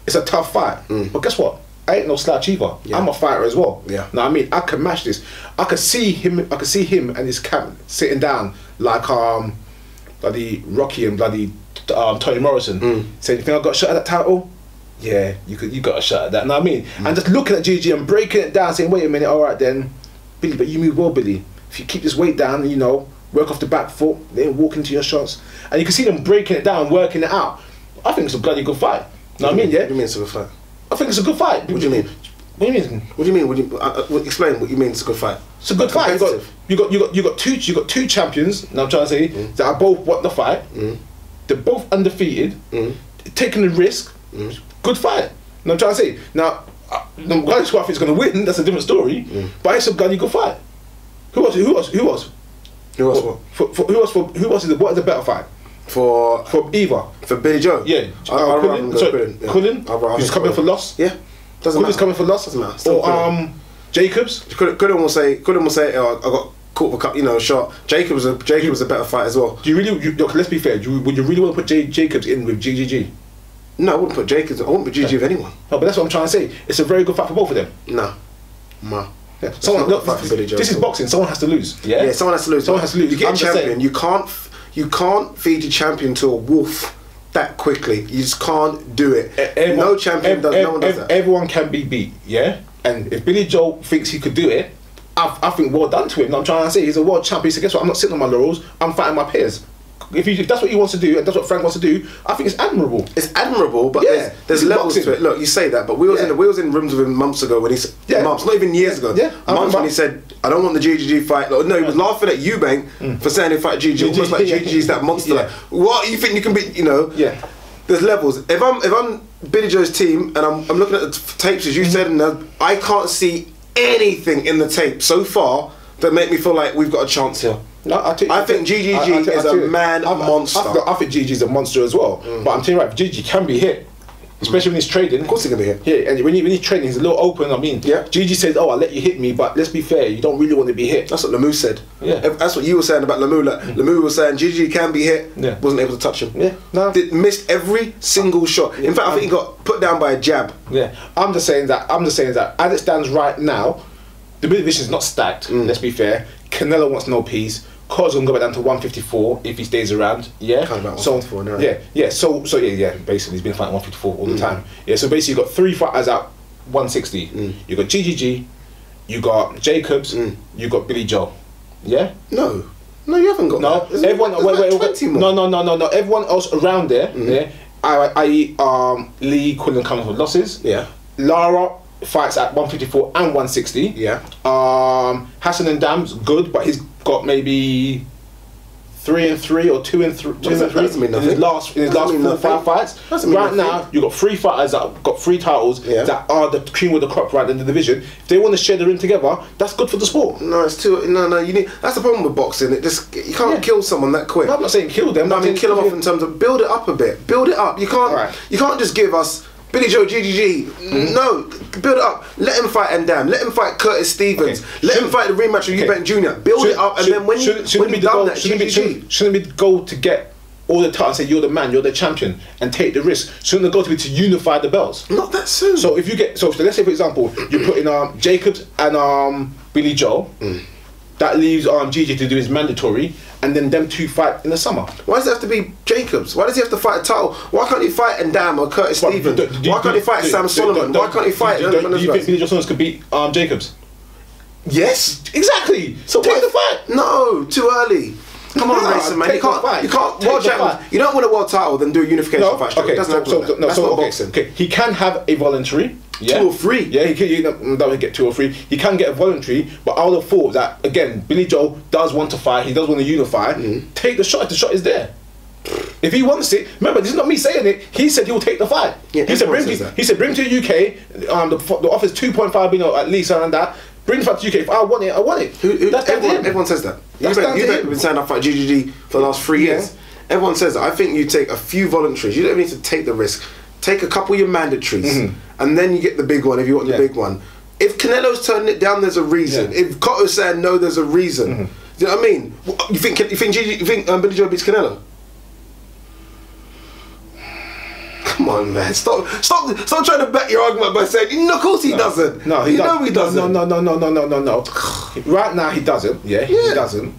it's a tough fight, but guess what, I ain't no slouch either. I'm a fighter as well. Know what I mean? I can match this. I could see him and his camp sitting down like bloody Rocky and bloody Tony Morrison, saying, you think I got a shot at that title? Yeah, you got a shot at that. Know what I mean? And just looking at GG and breaking it down, saying, wait a minute, all right then, Billy, but you move well, Billy. If you keep this weight down, you know, work off the back foot, then walk into your shots, and you can see them breaking it down, working it out. I think it's a bloody good fight. Know what I mean? Yeah. What do you mean it's a good fight? I think it's a good fight. What do you mean? What do you mean? What do you mean? Explain what you mean. It's a good fight. It's a good fight. You got two champions. Now I'm trying to say that are both won the fight. They're both undefeated. Taking the risk. Good fight. Now I'm trying to say. Now, regardless who I think is going to win, that's a different story. But it's a bloody good fight. Who was? What? Who was the better fight? For either. For Billy Joe? Yeah. Cullen? Who's coming for loss? Yeah. Doesn't matter. Who's coming for loss? Doesn't matter. Or Jacobs? Cullen will say, oh, I got caught with a shot. Jacobs was a better fight as well. Do you really, let's be fair, would you really want to put Jacobs in with GGG? No, I wouldn't put Jacobs, I wouldn't put GGG with anyone. No, but that's what I'm trying to say. It's a very good fight for both of them. No. Yeah. This is boxing, someone has to lose. Yeah, someone has to lose. Someone has to lose. You get a champion, you can't feed your champion to a wolf that quickly. You just can't do it. No champion does. No one does that. Everyone can be beat, and if Billy Joe thinks he could do it, I think well done to him. I'm trying to say he's a world champion. So guess what? I'm not sitting on my laurels. I'm fighting my peers. If that's what he wants to do, and that's what Frank wants to do, I think it's admirable. It's admirable, but there's levels to it. Look, you say that, but we was in rooms with him months ago when he said, months, not even years ago. Months when he said, I don't want the GGG fight. Like, no, he was laughing at Eubank for saying he fight GGG. Almost like GGG's that monster. Like, what you think you can be? You know? There's levels. If I'm Billy Joe's team and I'm looking at the tapes as you said, and I can't see anything in the tape so far that make me feel like we've got a chance here. No, I think GGG is a monster. I think GGG is a monster as well. But I'm telling you right, GGG can be hit. Especially when he's trading. Of course he can be hit. Yeah, and when he's trading, he's a little open. I mean, GG says, oh, I'll let you hit me, but let's be fair, you don't really want to be hit. That's what Lemieux said. Yeah. That's what you were saying about Lemieux. Like, Lemieux was saying GG can be hit, wasn't able to touch him. Yeah, no. Missed every single shot. In fact, I think he got put down by a jab. Yeah, I'm just saying that as it stands right now, the division is not stacked, let's be fair. Canelo wants no peace. Cotter's gonna go back down to 154 if he stays around. Yeah. Kind of about 154 now. Yeah. So basically he's been fighting 154 all the time. Yeah. So basically you've got 3 fighters at 160. You got GGG, you got Jacobs, you got Billy Joe. Yeah. No, you haven't got. No, that. Everyone. Wait. 20 more. No. Everyone else around there. Yeah. I.e. Lee Quinlan comes with losses. Yeah. Lara fights at 154 and 160. Yeah. Hassan and Dam's good, but he's got maybe 3-3 or 2-3 in his last 4 or 5 fights. Right now, you've got 3 fighters that have got 3 titles that are the cream of the crop right in the division. If they want to share the ring together, that's good for the sport. No, it's too. No. You need. That's the problem with boxing. You can't kill someone that quick. No, I'm not saying kill them. No, I mean kill them off in terms of build it up a bit. Build it up. You can't. You can't just give us Billy Joe, GGG. No, build it up. Let him fight Ndam. Let him fight Curtis Stevens. Let him fight the rematch with Eubank Jr. Build it up, and then when you've done that, GGG. Shouldn't be the goal to get all the titles and say you're the man, you're the champion, and take the risk? Shouldn't the goal to be to unify the belts? Not that soon. So if you get, so let's say for example, you put in Jacobs and Billy Joe. That leaves GG to do his mandatory, and then them 2 fight in the summer. Why does it have to be Jacobs? Why does he have to fight a title? Why can't he fight Ndam or Curtis Stevens? Why can't he fight Sam Solomon? Why can't he fight? Do you think Billy Joe Saunders could beat Jacobs? Yes, exactly. So take the fight. No, too early. Come on, Mason, man. You can't. World champion. You don't win a world title, then do a unification fight. Okay, that's not boxing. Okay, he can have a voluntary. Yeah. 2 or 3. Yeah, he don't get 2 or 3. He can get a voluntary, but I would have thought that again, Billy Joe does want to fight. He does want to unify. Take the shot if the shot is there. If he wants it, remember, this is not me saying it. He said he'll take the fight. Yeah, he said bring to the UK. The offer's 2.5 million at least, and that. Bring the fight to UK. If I want it, I want it. Everyone says that. You've been saying I fight GGG for the last 3 years. Everyone says that. I think you take a few voluntaries. You don't need to take the risk. Take a couple of your mandatories, and then you get the big one if you want the big one. If Canelo's turning it down, there's a reason. If Cotto's saying no, there's a reason. Do you know what I mean? You think Billy Joe beats Canelo? Come on, man! Stop trying to back your argument by saying, "No, of course he doesn't." No, he doesn't. No. Right now he doesn't. Yeah, he doesn't.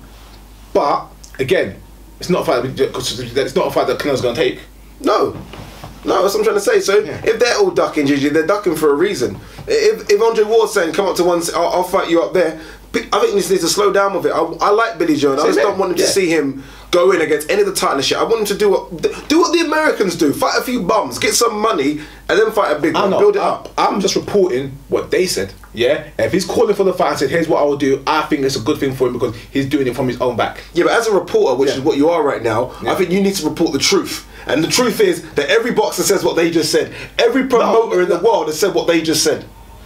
But again, it's not a fight. It's not a fight that Canelo's going to take. No, that's what I'm trying to say. So if they're all ducking GG, they're ducking for a reason. If Andre Ward's saying, "Come up to one, I'll fight you up there," I think he needs to slow down with it. I like Billy Joe. I just don't want him to see him go in against any of the title shit. I want him to do what the Americans do. Fight a few bums, get some money, and then fight a big one. Build it up. I'm just reporting what they said. Yeah. If he's calling for the fight and said, "Here's what I will do," I think it's a good thing for him because he's doing it from his own back. Yeah, but as a reporter, which is what you are right now, I think you need to report the truth. And the truth is that every boxer says what they just said. Every promoter in the world has said what they just said.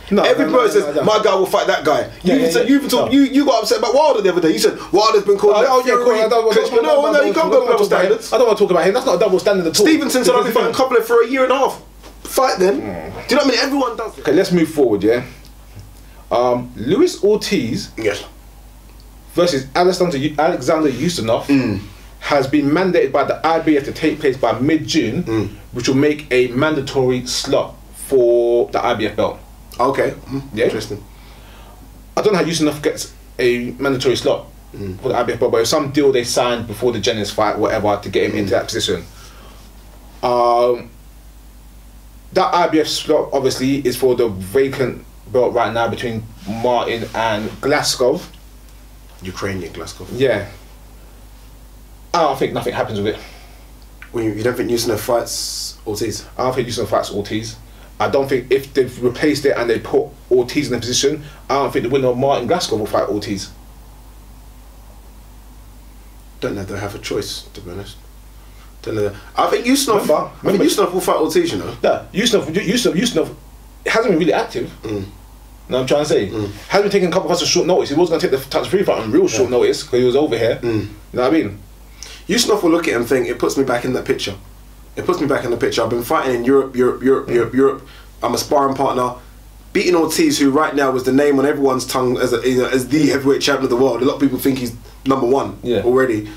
Every promoter says, "My guy will fight that guy." You got upset about Wilder the other day. You said Wilder's been called. No, you can't go double standards. I don't want to talk about him. That's not a double standard at all. Stevenson said, "I've been fighting Copeland for a year and a half." Fight them. Do you know what I mean? Everyone does it. Okay, let's move forward. Yeah. Luis Ortiz. Yes. Versus Alexander Ustanov. Has been mandated by the IBF to take place by mid-June, which will make a mandatory slot for the IBF belt. Okay. Yeah. Interesting. I don't know how Ustanov gets a mandatory slot for the IBF belt, but it was some deal they signed before the Jennings fight, whatever, to get him into that position. That IBF slot obviously is for the vacant belt right now between Martin and Glasgow. Ukrainian Glasgow. Yeah. I don't think nothing happens with it. Well, you don't think Ustanov fights Ortiz? I don't think Ustanov fights Ortiz. I don't think if they've replaced it and they put Ortiz in a position, I don't think the winner of Martin Glasgow will fight Ortiz. Don't know if they have a choice, to be honest. Don't know. I think Ustanov will fight Ortiz, you know. Yeah, Ustanov hasn't been really active. You know what I'm trying to say? Hasn't been taking a couple of fights on short notice. He was going to take the touch-free fight on real short notice because he was over here. You know what I mean? Ustanov will look at him and think, it puts me back in that picture. It puts me back in the picture. I've been fighting in Europe. I'm a sparring partner. Beating Ortiz, who right now is the name on everyone's tongue as the heavyweight champion of the world. A lot of people think he's #1 already.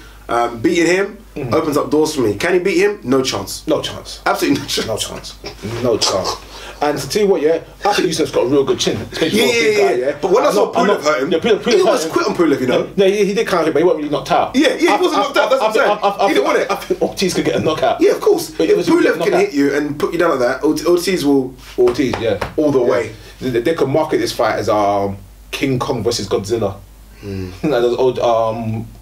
Beating him opens up doors for me. Can he beat him? No chance. No chance. Absolutely no chance. No chance. No chance. And to tell you what, yeah, I think Yusuf's got a real good chin. Yeah. But when I saw Pulev hurt him, he almost quit on Pulev, you know. Yeah, he did kind of hit, but he wasn't really knocked out. Yeah, he wasn't knocked out. That's what I'm saying. He didn't want it. I think Ortiz could get a knockout. Yeah, of course. If Pulev can hit you and put you down like that, Ortiz will. Ortiz, yeah, all the way. They could market this fight as King Kong versus Godzilla. Like those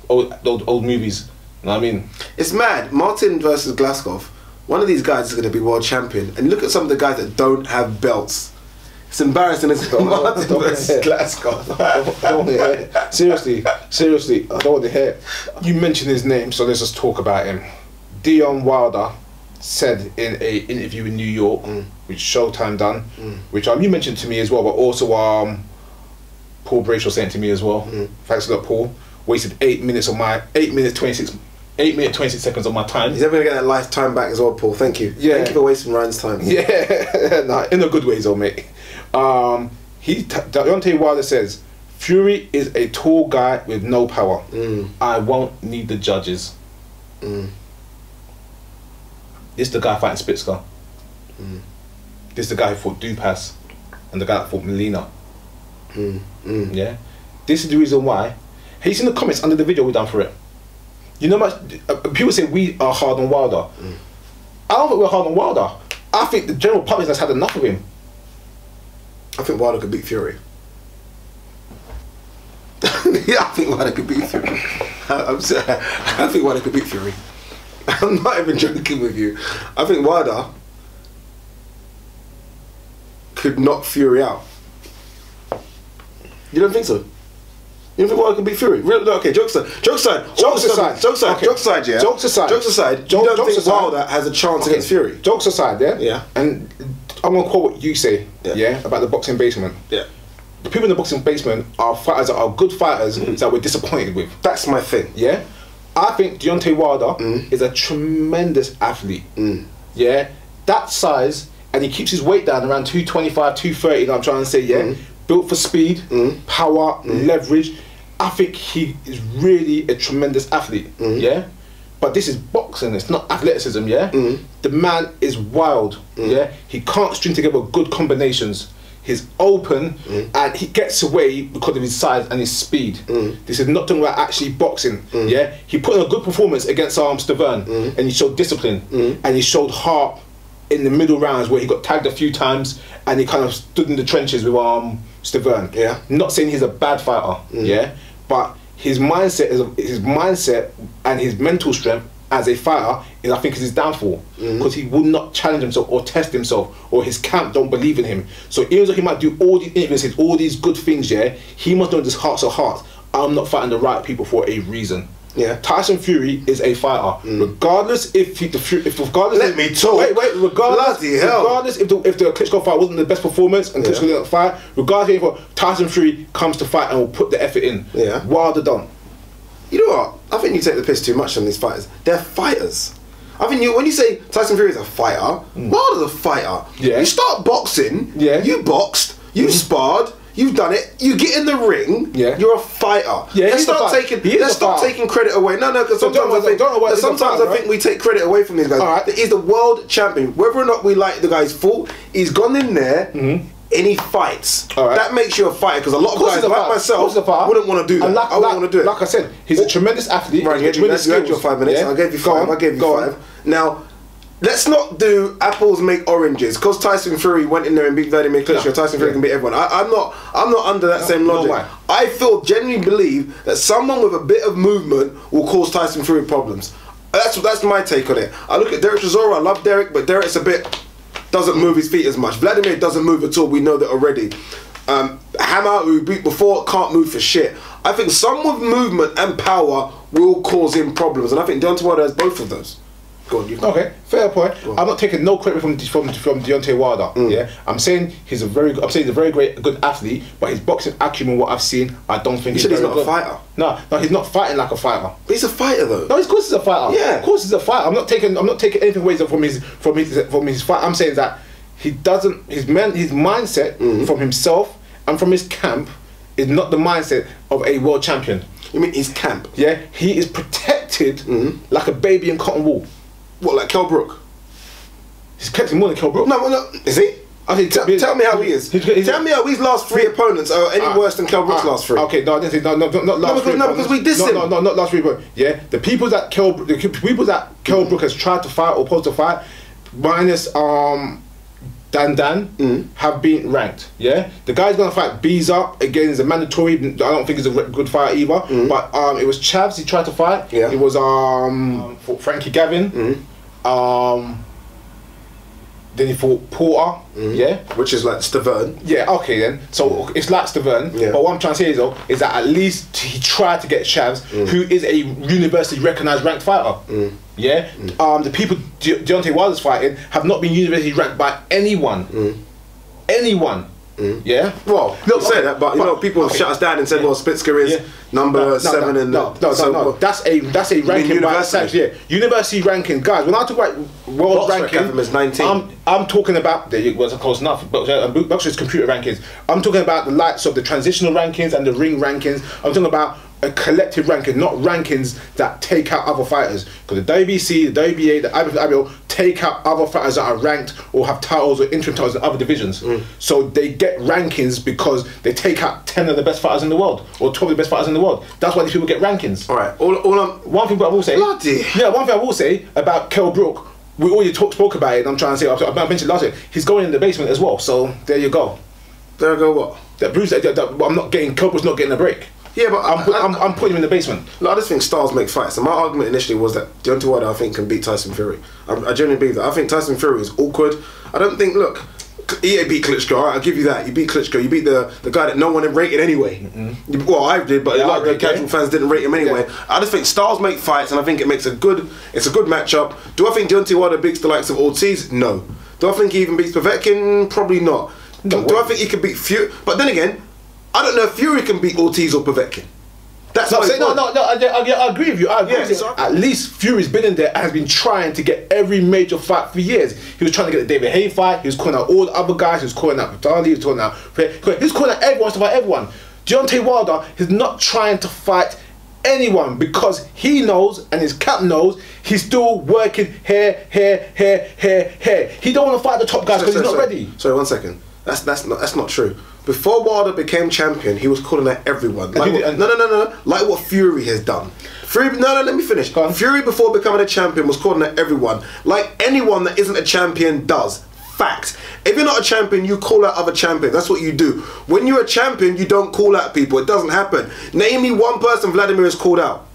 old movies. You know what I mean? It's mad. Martin versus Glasgow. One of these guys is going to be world champion. And look at some of the guys that don't have belts. It's embarrassing, isn't it? Martin versus Glasgow. I don't want to hear it. Seriously, I don't want to hear it. You mentioned his name, so let's just talk about him. Deontay Wilder said in a interview in New York, which Showtime done, which you mentioned to me as well, but also Paul Brayshaw sent to me as well. Thanks a lot, Paul. Wasted 8 minutes 26 seconds of my time. He's never gonna get that lifetime back as well, Paul. Thank you. Yeah. Thank you for wasting Ryan's time. Yeah, nah, in a good way, though, mate. Deontay Wilder says, Fury is a tall guy with no power. I won't need the judges. This is the guy fighting Spitzka. This is the guy who fought Dupas and the guy that fought Molina. Yeah, this is the reason why. He's in the comments under the video we done for it. You know, much people say we are hard on Wilder. I don't think we're hard on Wilder. I think the general public has had enough of him. I think Wilder could beat Fury. Yeah, I think Wilder could beat Fury. I think Wilder could beat Fury. I'm not even joking with you. I think Wilder could knock Fury out. You don't think so? You don't think Wilder can beat Fury? Really? Okay, jokes aside. Jokes aside, yeah. Jokes aside. You don't think Wilder has a chance against Fury? Jokes aside, yeah. Yeah. And I'm gonna quote what you say, yeah, about the boxing basement. Yeah. The people in the boxing basement are fighters that are good fighters that we're disappointed with. That's my thing. Yeah. I think Deontay Wilder is a tremendous athlete. Yeah. That size, and he keeps his weight down around 225, 230. You know what I'm trying to say, yeah. Built for speed, power, leverage. I think he is really a tremendous athlete, yeah? But this is boxing, it's not athleticism, yeah? The man is wild, yeah? He can't string together good combinations. He's open and he gets away because of his size and his speed. This is not talking about actually boxing, yeah? He put in a good performance against Stavern and he showed discipline and he showed heart in the middle rounds where he got tagged a few times and he kind of stood in the trenches with Stavern. Yeah. Not saying he's a bad fighter, yeah, but his mindset and his mental strength as a fighter is, I think, is his downfall, because he would not challenge himself or test himself, or his camp don't believe in him. So even though he might do all these interviews, all these good things, yeah, he must know in his hearts of hearts, I'm not fighting the right people for a reason. Yeah, Tyson Fury is a fighter, regardless if regardless. Let me talk. Wait, regardless. Bloody hell. Regardless if the Klitschko fight wasn't the best performance and Klitschko didn't fight, regardless if Tyson Fury comes to fight and will put the effort in. Yeah. Wilder don't. You know what? I think you take the piss too much on these fighters. They're fighters. I think when you say Tyson Fury is a fighter, Wilder's a fighter. Yeah. You start boxing. Yeah. You boxed. You sparred. You've done it. You get in the ring. Yeah. You're a fighter. Yeah. Let's stop taking credit away. No, because sometimes I think we take credit away from these guys. All right. He's the world champion. Whether or not we like the guy's fault, he's gone in there and he fights. All right. That makes you a fighter, because a lot of guys like myself wouldn't want to do that. I wouldn't want to do it. Like I said, he's a tremendous athlete. Right, you had your 5 minutes. Yeah. I gave you 5. I gave you 5. Now, let's not do apples make oranges. Because Tyson Fury went in there and beat Vladimir Klitschko, Tyson Fury can beat everyone. I'm not under that same logic. I genuinely believe that someone with a bit of movement will cause Tyson Fury problems. That's my take on it. I look at Derek Chisora. I love Derek, but Derek's doesn't move his feet as much. Vladimir doesn't move at all. We know that already. Hammer, who beat before, can't move for shit. I think someone with movement and power will cause him problems, and I think Deontay Wilder has both of those. Go on, okay, fair point. I'm not taking no credit from Deontay Wilder. Yeah, I'm saying he's a very good athlete, but his boxing acumen, what I've seen, I don't think he's not a fighter. No, he's not fighting like a fighter. But he's a fighter though. No, of course he's a fighter. Yeah, of course he's a fighter. I'm not taking anything away from his fight. I'm saying that he doesn't. His mindset from himself and from his camp is not the mindset of a world champion. You mean his camp? Yeah, he is protected like a baby in cotton wool. What, like Kell Brook? He's protected more than Kell Brook. No, is he? Tell me how he is. Tell me how his last 3 opponents are any worse than Kell Brook's last 3. Okay, no, I didn't say not last 3. No, because we dissed him. No, not last 3. But yeah, the people that Kell Brook has tried to fight or opposed to fight, minus Dan have been ranked. Yeah, the guy's gonna fight Beezer again. Is a mandatory. I don't think he's a good fighter either. But it was Chavs he tried to fight. Yeah. It was for Frankie Gavin. Then he fought Porter, yeah, which is like Stavern. Yeah, okay then. So it's like Stavern, but what I'm trying to say is that at least he tried to get Chavs, who is a university recognised ranked fighter. Yeah, the people Deontay Wilder's fighting have not been university ranked by anyone. Anyone. Yeah. Well, look, say that, but you know, people shut us down and said, "Well, Spitzker is number 7 in no. That's a ranking by itself. Yeah, university ranking, guys. When I talk about world ranking, is 19. I'm talking about it wasn't close enough. But Boxer's computer rankings. I'm talking about the likes of the transitional rankings and the ring rankings. I'm talking about a collective ranking, not rankings that take out other fighters. Because the WBC, the WBA, the IBO take out other fighters that are ranked or have titles or interim titles in other divisions. So they get rankings because they take out 10 of the best fighters in the world or 12 of the best fighters in the world. That's why these people get rankings. All right. One thing I will say. One thing I will say about Kell Brook. We already spoke about it. And I'm trying to say. I mentioned last week. He's going in the basement as well. So there you go. There you go. What? That Bruce. I'm not getting. Kell Brook's not getting a break. Yeah, but I'm putting him in the basement. Look, I just think styles make fights. And my argument initially was that Deontay Wilder, I think, can beat Tyson Fury. I genuinely believe that. I think Tyson Fury is awkward. I don't think, look, he beat Klitschko, alright, I'll give you that. You beat Klitschko, you beat the guy that no one had rated anyway. Well, I did, but a lot of the casual fans didn't rate him anyway. I just think styles make fights, and I think it's a good matchup. Do I think Deontay Wilder beats the likes of Ortiz? No. Do I think he even beats Povetkin? Probably not. Do I think he can beat Fury? But then again, I don't know if Fury can beat Ortiz or Povetkin. That's what I agree with you. I agree with you. At least Fury's been in there and has been trying to get every major fight for years. He was trying to get the David Haye fight. He was calling out all the other guys. He was calling out Vitali. He was calling out everyone to fight everyone. Deontay Wilder is not trying to fight anyone because he knows and his cap knows he's still working here. He don't want to fight the top guys because he's not ready. Sorry, 1 second. That's not true. Before Wilder became champion, he was calling out everyone. Like no. Like what Fury has done. Let me finish. Fury, before becoming a champion, was calling out everyone. Like anyone that isn't a champion does. Fact. If you're not a champion, you call out other champions. That's what you do. When you're a champion, you don't call out people. It doesn't happen. Name me one person Vladimir has called out.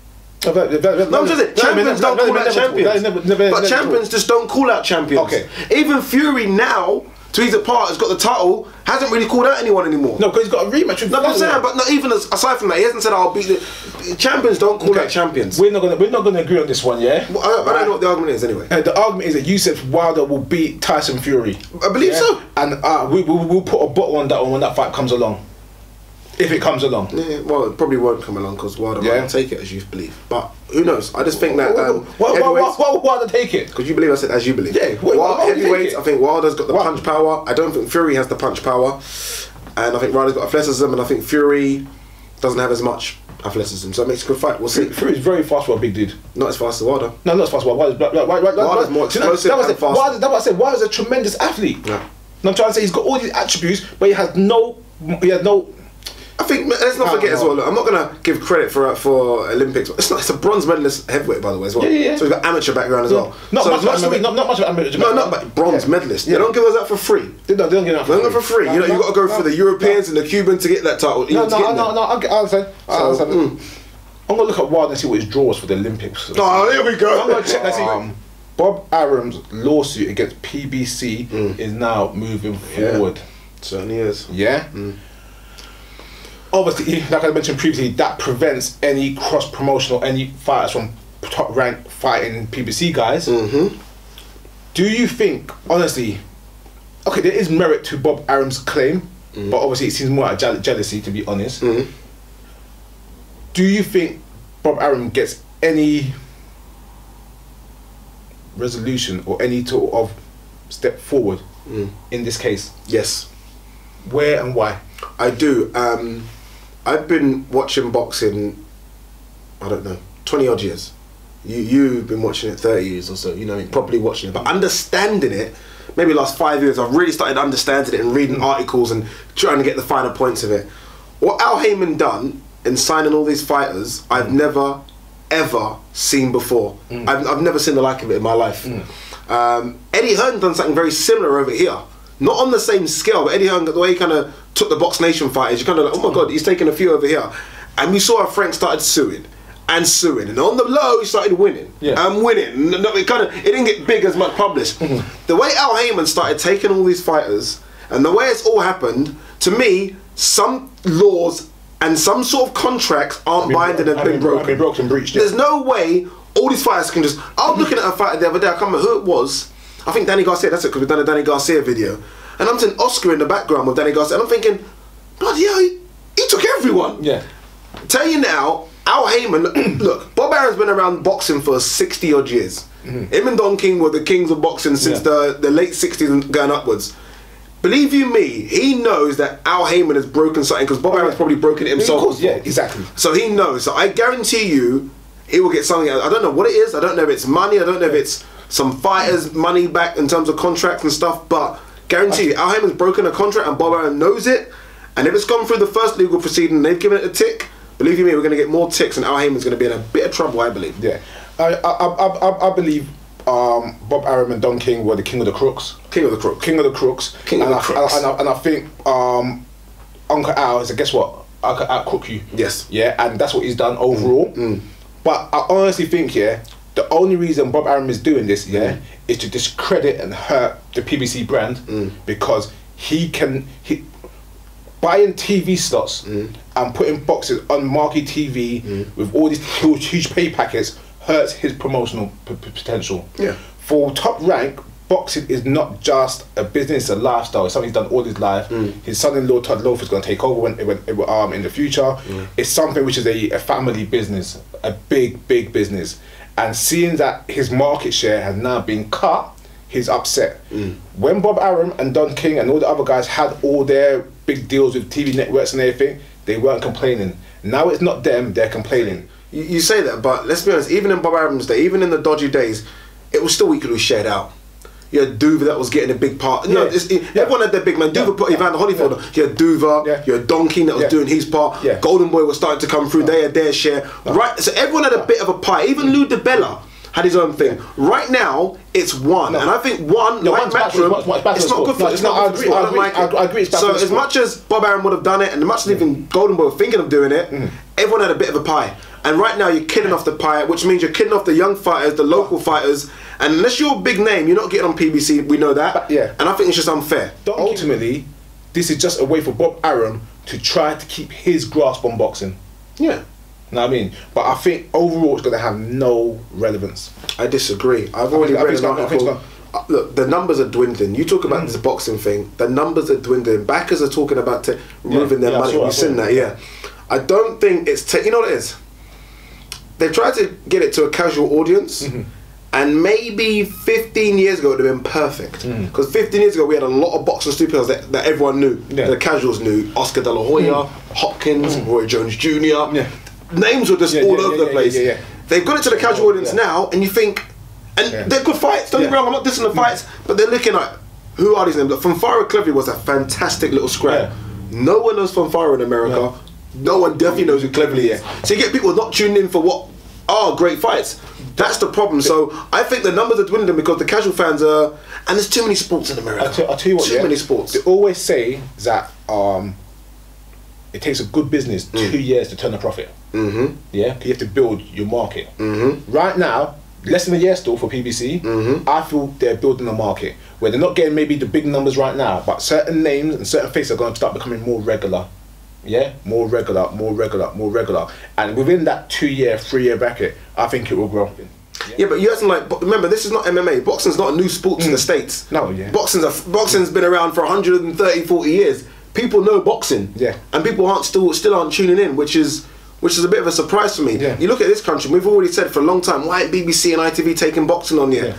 No, I'm just saying, champions don't call out champions. But champions just don't call out champions. Okay. Even Fury now, to his part, has got the title, hasn't really called out anyone anymore. No, because he's got a rematch with I'm saying, but not even aside from that, he hasn't said I'll beat the champions. Don't call out champions. We're not gonna agree on this one, yeah. Well, I don't know what the argument is anyway. The argument is that you said Wilder will beat Tyson Fury. I believe so. And we'll put a bottle on that one when that fight comes along. If it comes along. Yeah, well, it probably won't come along because Wilder won't take it as you believe. But who knows? I just think that why would Wilder take it? Because you believe I said as you believe. Yeah. Heavyweights, I think Wilder's got the punch power. I don't think Fury has the punch power. And I think Wilder's got athleticism, and I think Fury doesn't have as much athleticism. So it makes a good fight. We'll see. Fury's very fast for a big dude. Not as fast as Wilder. No, not as fast as Wilder. Wilder's more explosive and faster. That's what I said. Wilder's a tremendous athlete. Yeah. And I'm trying to say he's got all these attributes, but he has no. I think let's not forget as well. Look, I'm not gonna give credit for Olympics. It's a bronze medalist heavyweight, by the way, as well. Yeah. So he's got amateur background as well. Not much of amateur. No, not but bronze medalist. Yeah. They don't give us that for free. They don't give that for free. You know, you got to go for the Europeans and the Cubans to get that title. No. I understand. I'm gonna look at Wilder and see what his draw was for the Olympics. Oh, here we go. I'm gonna check that. See. Bob Arum's lawsuit against PBC is now moving forward. Certainly is. Yeah. Obviously, like I mentioned previously, that prevents any cross-promotion or any fighters from top rank fighting PBC guys. Do you think, honestly, okay, there is merit to Bob Arum's claim, but obviously it seems more like jealousy, to be honest. Do you think Bob Arum gets any resolution or any sort of step forward in this case? Yes. Where and why? I do. I've been watching boxing, I don't know, 20 odd years. You've been watching it 30 years or so, you know, properly watching it. But understanding it, maybe last 5 years, I've really started understanding it and reading articles and trying to get the finer points of it. What Al Heyman done in signing all these fighters, I've never, ever seen before. I've never seen the like of it in my life. Eddie Hearn done something very similar over here. Not on the same scale, but Eddie Hearn, the way he kind of took the Box Nation fighters, you kind of like, oh my God, he's taking a few over here. And we saw how Frank started suing. And suing, and on the low he started winning and winning. It didn't get big as much published. The way Al Heyman started taking all these fighters, and the way it's all happened, to me, some laws and some sort of contracts aren't binding and been broken. Breached. There's no way all these fighters can just. I was looking at a fighter the other day. I can't remember who it was. I think Danny Garcia. That's it, because we've done a Danny Garcia video, and I'm seeing Oscar in the background with Danny Garcia, and I'm thinking, bloody hell, he took everyone. Yeah. Tell you now. Al Heyman, look, Bob Arum's been around boxing for 60 odd years. Him and Don King were the kings of boxing since the late 60s and going upwards. Believe you me, he knows that Al Heyman has broken something, because Bob Arum's probably broken it himself. Of course, yeah, exactly. So he knows. So I guarantee you, he will get something. I don't know what it is. I don't know if it's money. I don't know if it's some fighters' money back in terms of contracts and stuff. But guarantee you, Al Heyman's broken a contract and Bob Arum knows it. And if it's gone through the first legal proceeding, they've given it a tick. Believe you me, we're going to get more ticks, and Al Heyman's going to be in a bit of trouble, I believe. Yeah, I believe Bob Arum and Don King were the king of the crooks. King of the crooks. King of the crooks. King of the crooks. And I think Uncle Al is, guess what? I could out-crook you. Yes. Yeah, and that's what he's done overall. But I honestly think, the only reason Bob Arum is doing this, is to discredit and hurt the PBC brand, because buying TV slots and putting boxes on marquee TV with all these huge pay packets hurts his promotional potential. Yeah. For Top Rank, boxing is not just a business, it's a lifestyle. It's something he's done all his life. His son-in-law Todd Loaf is going to take over in the future. It's something which is a family business, a big business. And seeing that his market share has now been cut, he's upset. When Bob Arum and Don King and all the other guys had all their big deals with TV networks and everything, they weren't complaining. Now it's not them, they're complaining. You say that, but let's be honest, even in Bob Arum's day, even in the dodgy days, it was still equally shared out. You had Duva that was getting a big part. Everyone had their big man. Duva put Evander Holyfield. You had Duva, you had Don King that was doing his part. Golden Boy was starting to come through, they had their share. Right, so everyone had a bit of a pie. Even Lou DiBella had his own thing. Right now, it's one, and I think one, like Matchroom, it's not good for it. I agree. So as much as Bob Arum would have done it, and as much as even Golden Boy were thinking of doing it, everyone had a bit of a pie. And right now, you're killing off the pie, which means you're killing off the young fighters, the local fighters. And unless you're a big name, you're not getting on PBC. We know that. And I think it's just unfair. Ultimately, this is just a way for Bob Arum to try to keep his grasp on boxing. Yeah. You know what I mean? But I think overall it's going to have no relevance. I disagree. I've already read an article. Look, the numbers are dwindling. You talk about this boxing thing. The numbers are dwindling. Backers are talking about removing their money. You've seen that, I don't think it's... you know what it is? They've tried to get it to a casual audience. And maybe 15 years ago it would have been perfect. Because 15 years ago we had a lot of boxing superstars that everyone knew. The casuals knew. Oscar De La Hoya, Hopkins, Roy Jones Jr. Names were just all over the place. They've got it to the casual audience now, and you think, and they're good fights. Don't get me wrong, I'm not dissing the fights, but they're looking at who are these names. Look, Fanfara Clevery was a fantastic little scrap. No one knows Fanfara in America. No one definitely knows who Cleverly is. So you get people not tuning in for what are great fights. That's the problem. So I think the numbers are dwindling because the casual fans are, and there's too many sports in America. I'll tell you what, too many sports. They always say that it takes a good business 2 years to turn a profit. Yeah, because you have to build your market. Right now, less than a year still for PBC. I feel they're building a market where they're not getting maybe the big numbers right now, but certain names and certain faces are going to start becoming more regular. More regular. And within that 2 year, 3 year bracket, I think it will grow. But you have to remember, this is not MMA. Boxing's not a new sport in the States. No, Boxing's been around for 130, 40 years. People know boxing. And people aren't still aren't tuning in, which is a bit of a surprise for me. You look at this country, we've already said for a long time, why BBC and ITV taking boxing on yet?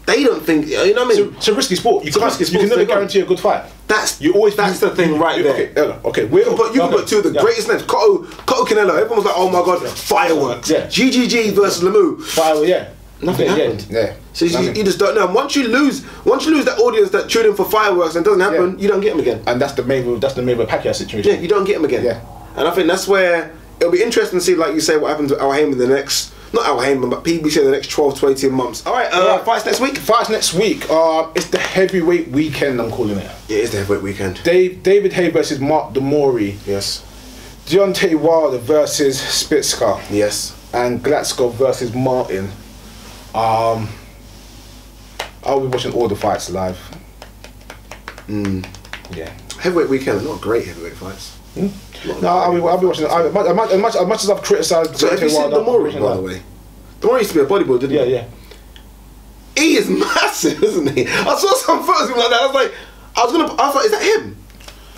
They don't think, you know what I mean? It's a risky sport. You can never guarantee a good fight. That's the thing right there. Okay. You can put two of the greatest names. Cotto Canelo. Everyone was like, oh my god, fireworks. GGG versus Lemieux. Nothing happened. Yeah. So you just don't know. And once you lose that audience that tune in for fireworks and it doesn't happen, you don't get them again. And that's the Mayweather Pacquiao situation. Yeah, you don't get them again. Yeah. And I think that's where it'll be interesting to see, like you say, what happens to Al Haymon the next, not Al Haymon, but PBC in the next 12 to 18 months. All right, fights next week? Fights next week. It's the heavyweight weekend, I'm calling it. Yeah, it is the heavyweight weekend. David Haye versus Mark Demori. Yes. Deontay Wilder versus Spitzka. Yes. And Glatsko versus Martin. I'll be watching all the fights live. Yeah. Heavyweight weekend, not great heavyweight fights. No, I'll be watching. As much as I've criticised. So have you seen Demori, by the way? Demori used to be a bodybuilder, didn't he? Yeah. He is massive, isn't he? I saw some photos of him like that. I thought, is that him?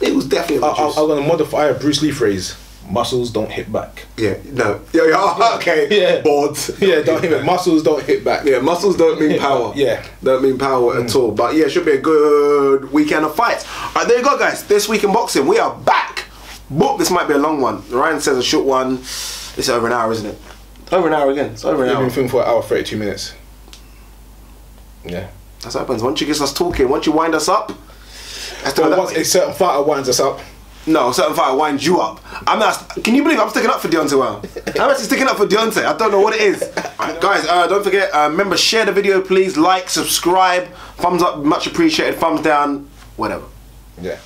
It was definitely. I'm gonna modify a Bruce Lee phrase. Muscles don't hit back. Yeah, no. Yeah, okay. Yeah. Boards. Yeah, don't hit back. Muscles don't hit back. Yeah, muscles don't mean power. Yeah. Don't mean power at all. But yeah, it should be a good weekend of fights. Alright, there you go, guys. This week in boxing, we are back. Book, this might be a long one. Ryan says a short one. It's over an hour, isn't it? Over an hour again. It's over an hour. We've been filming for an hour, 32 minutes. Yeah. That's what happens. Once you get us talking, once you wind us up. Once a certain fighter winds us up. No, a certain fighter winds you up. Can you believe I'm sticking up for Deontay Wilder? I'm actually sticking up for Deontay. I don't know what it is. Right, guys, don't forget, remember, share the video, please. Like, subscribe. Thumbs up, much appreciated. Thumbs down, whatever. Yeah.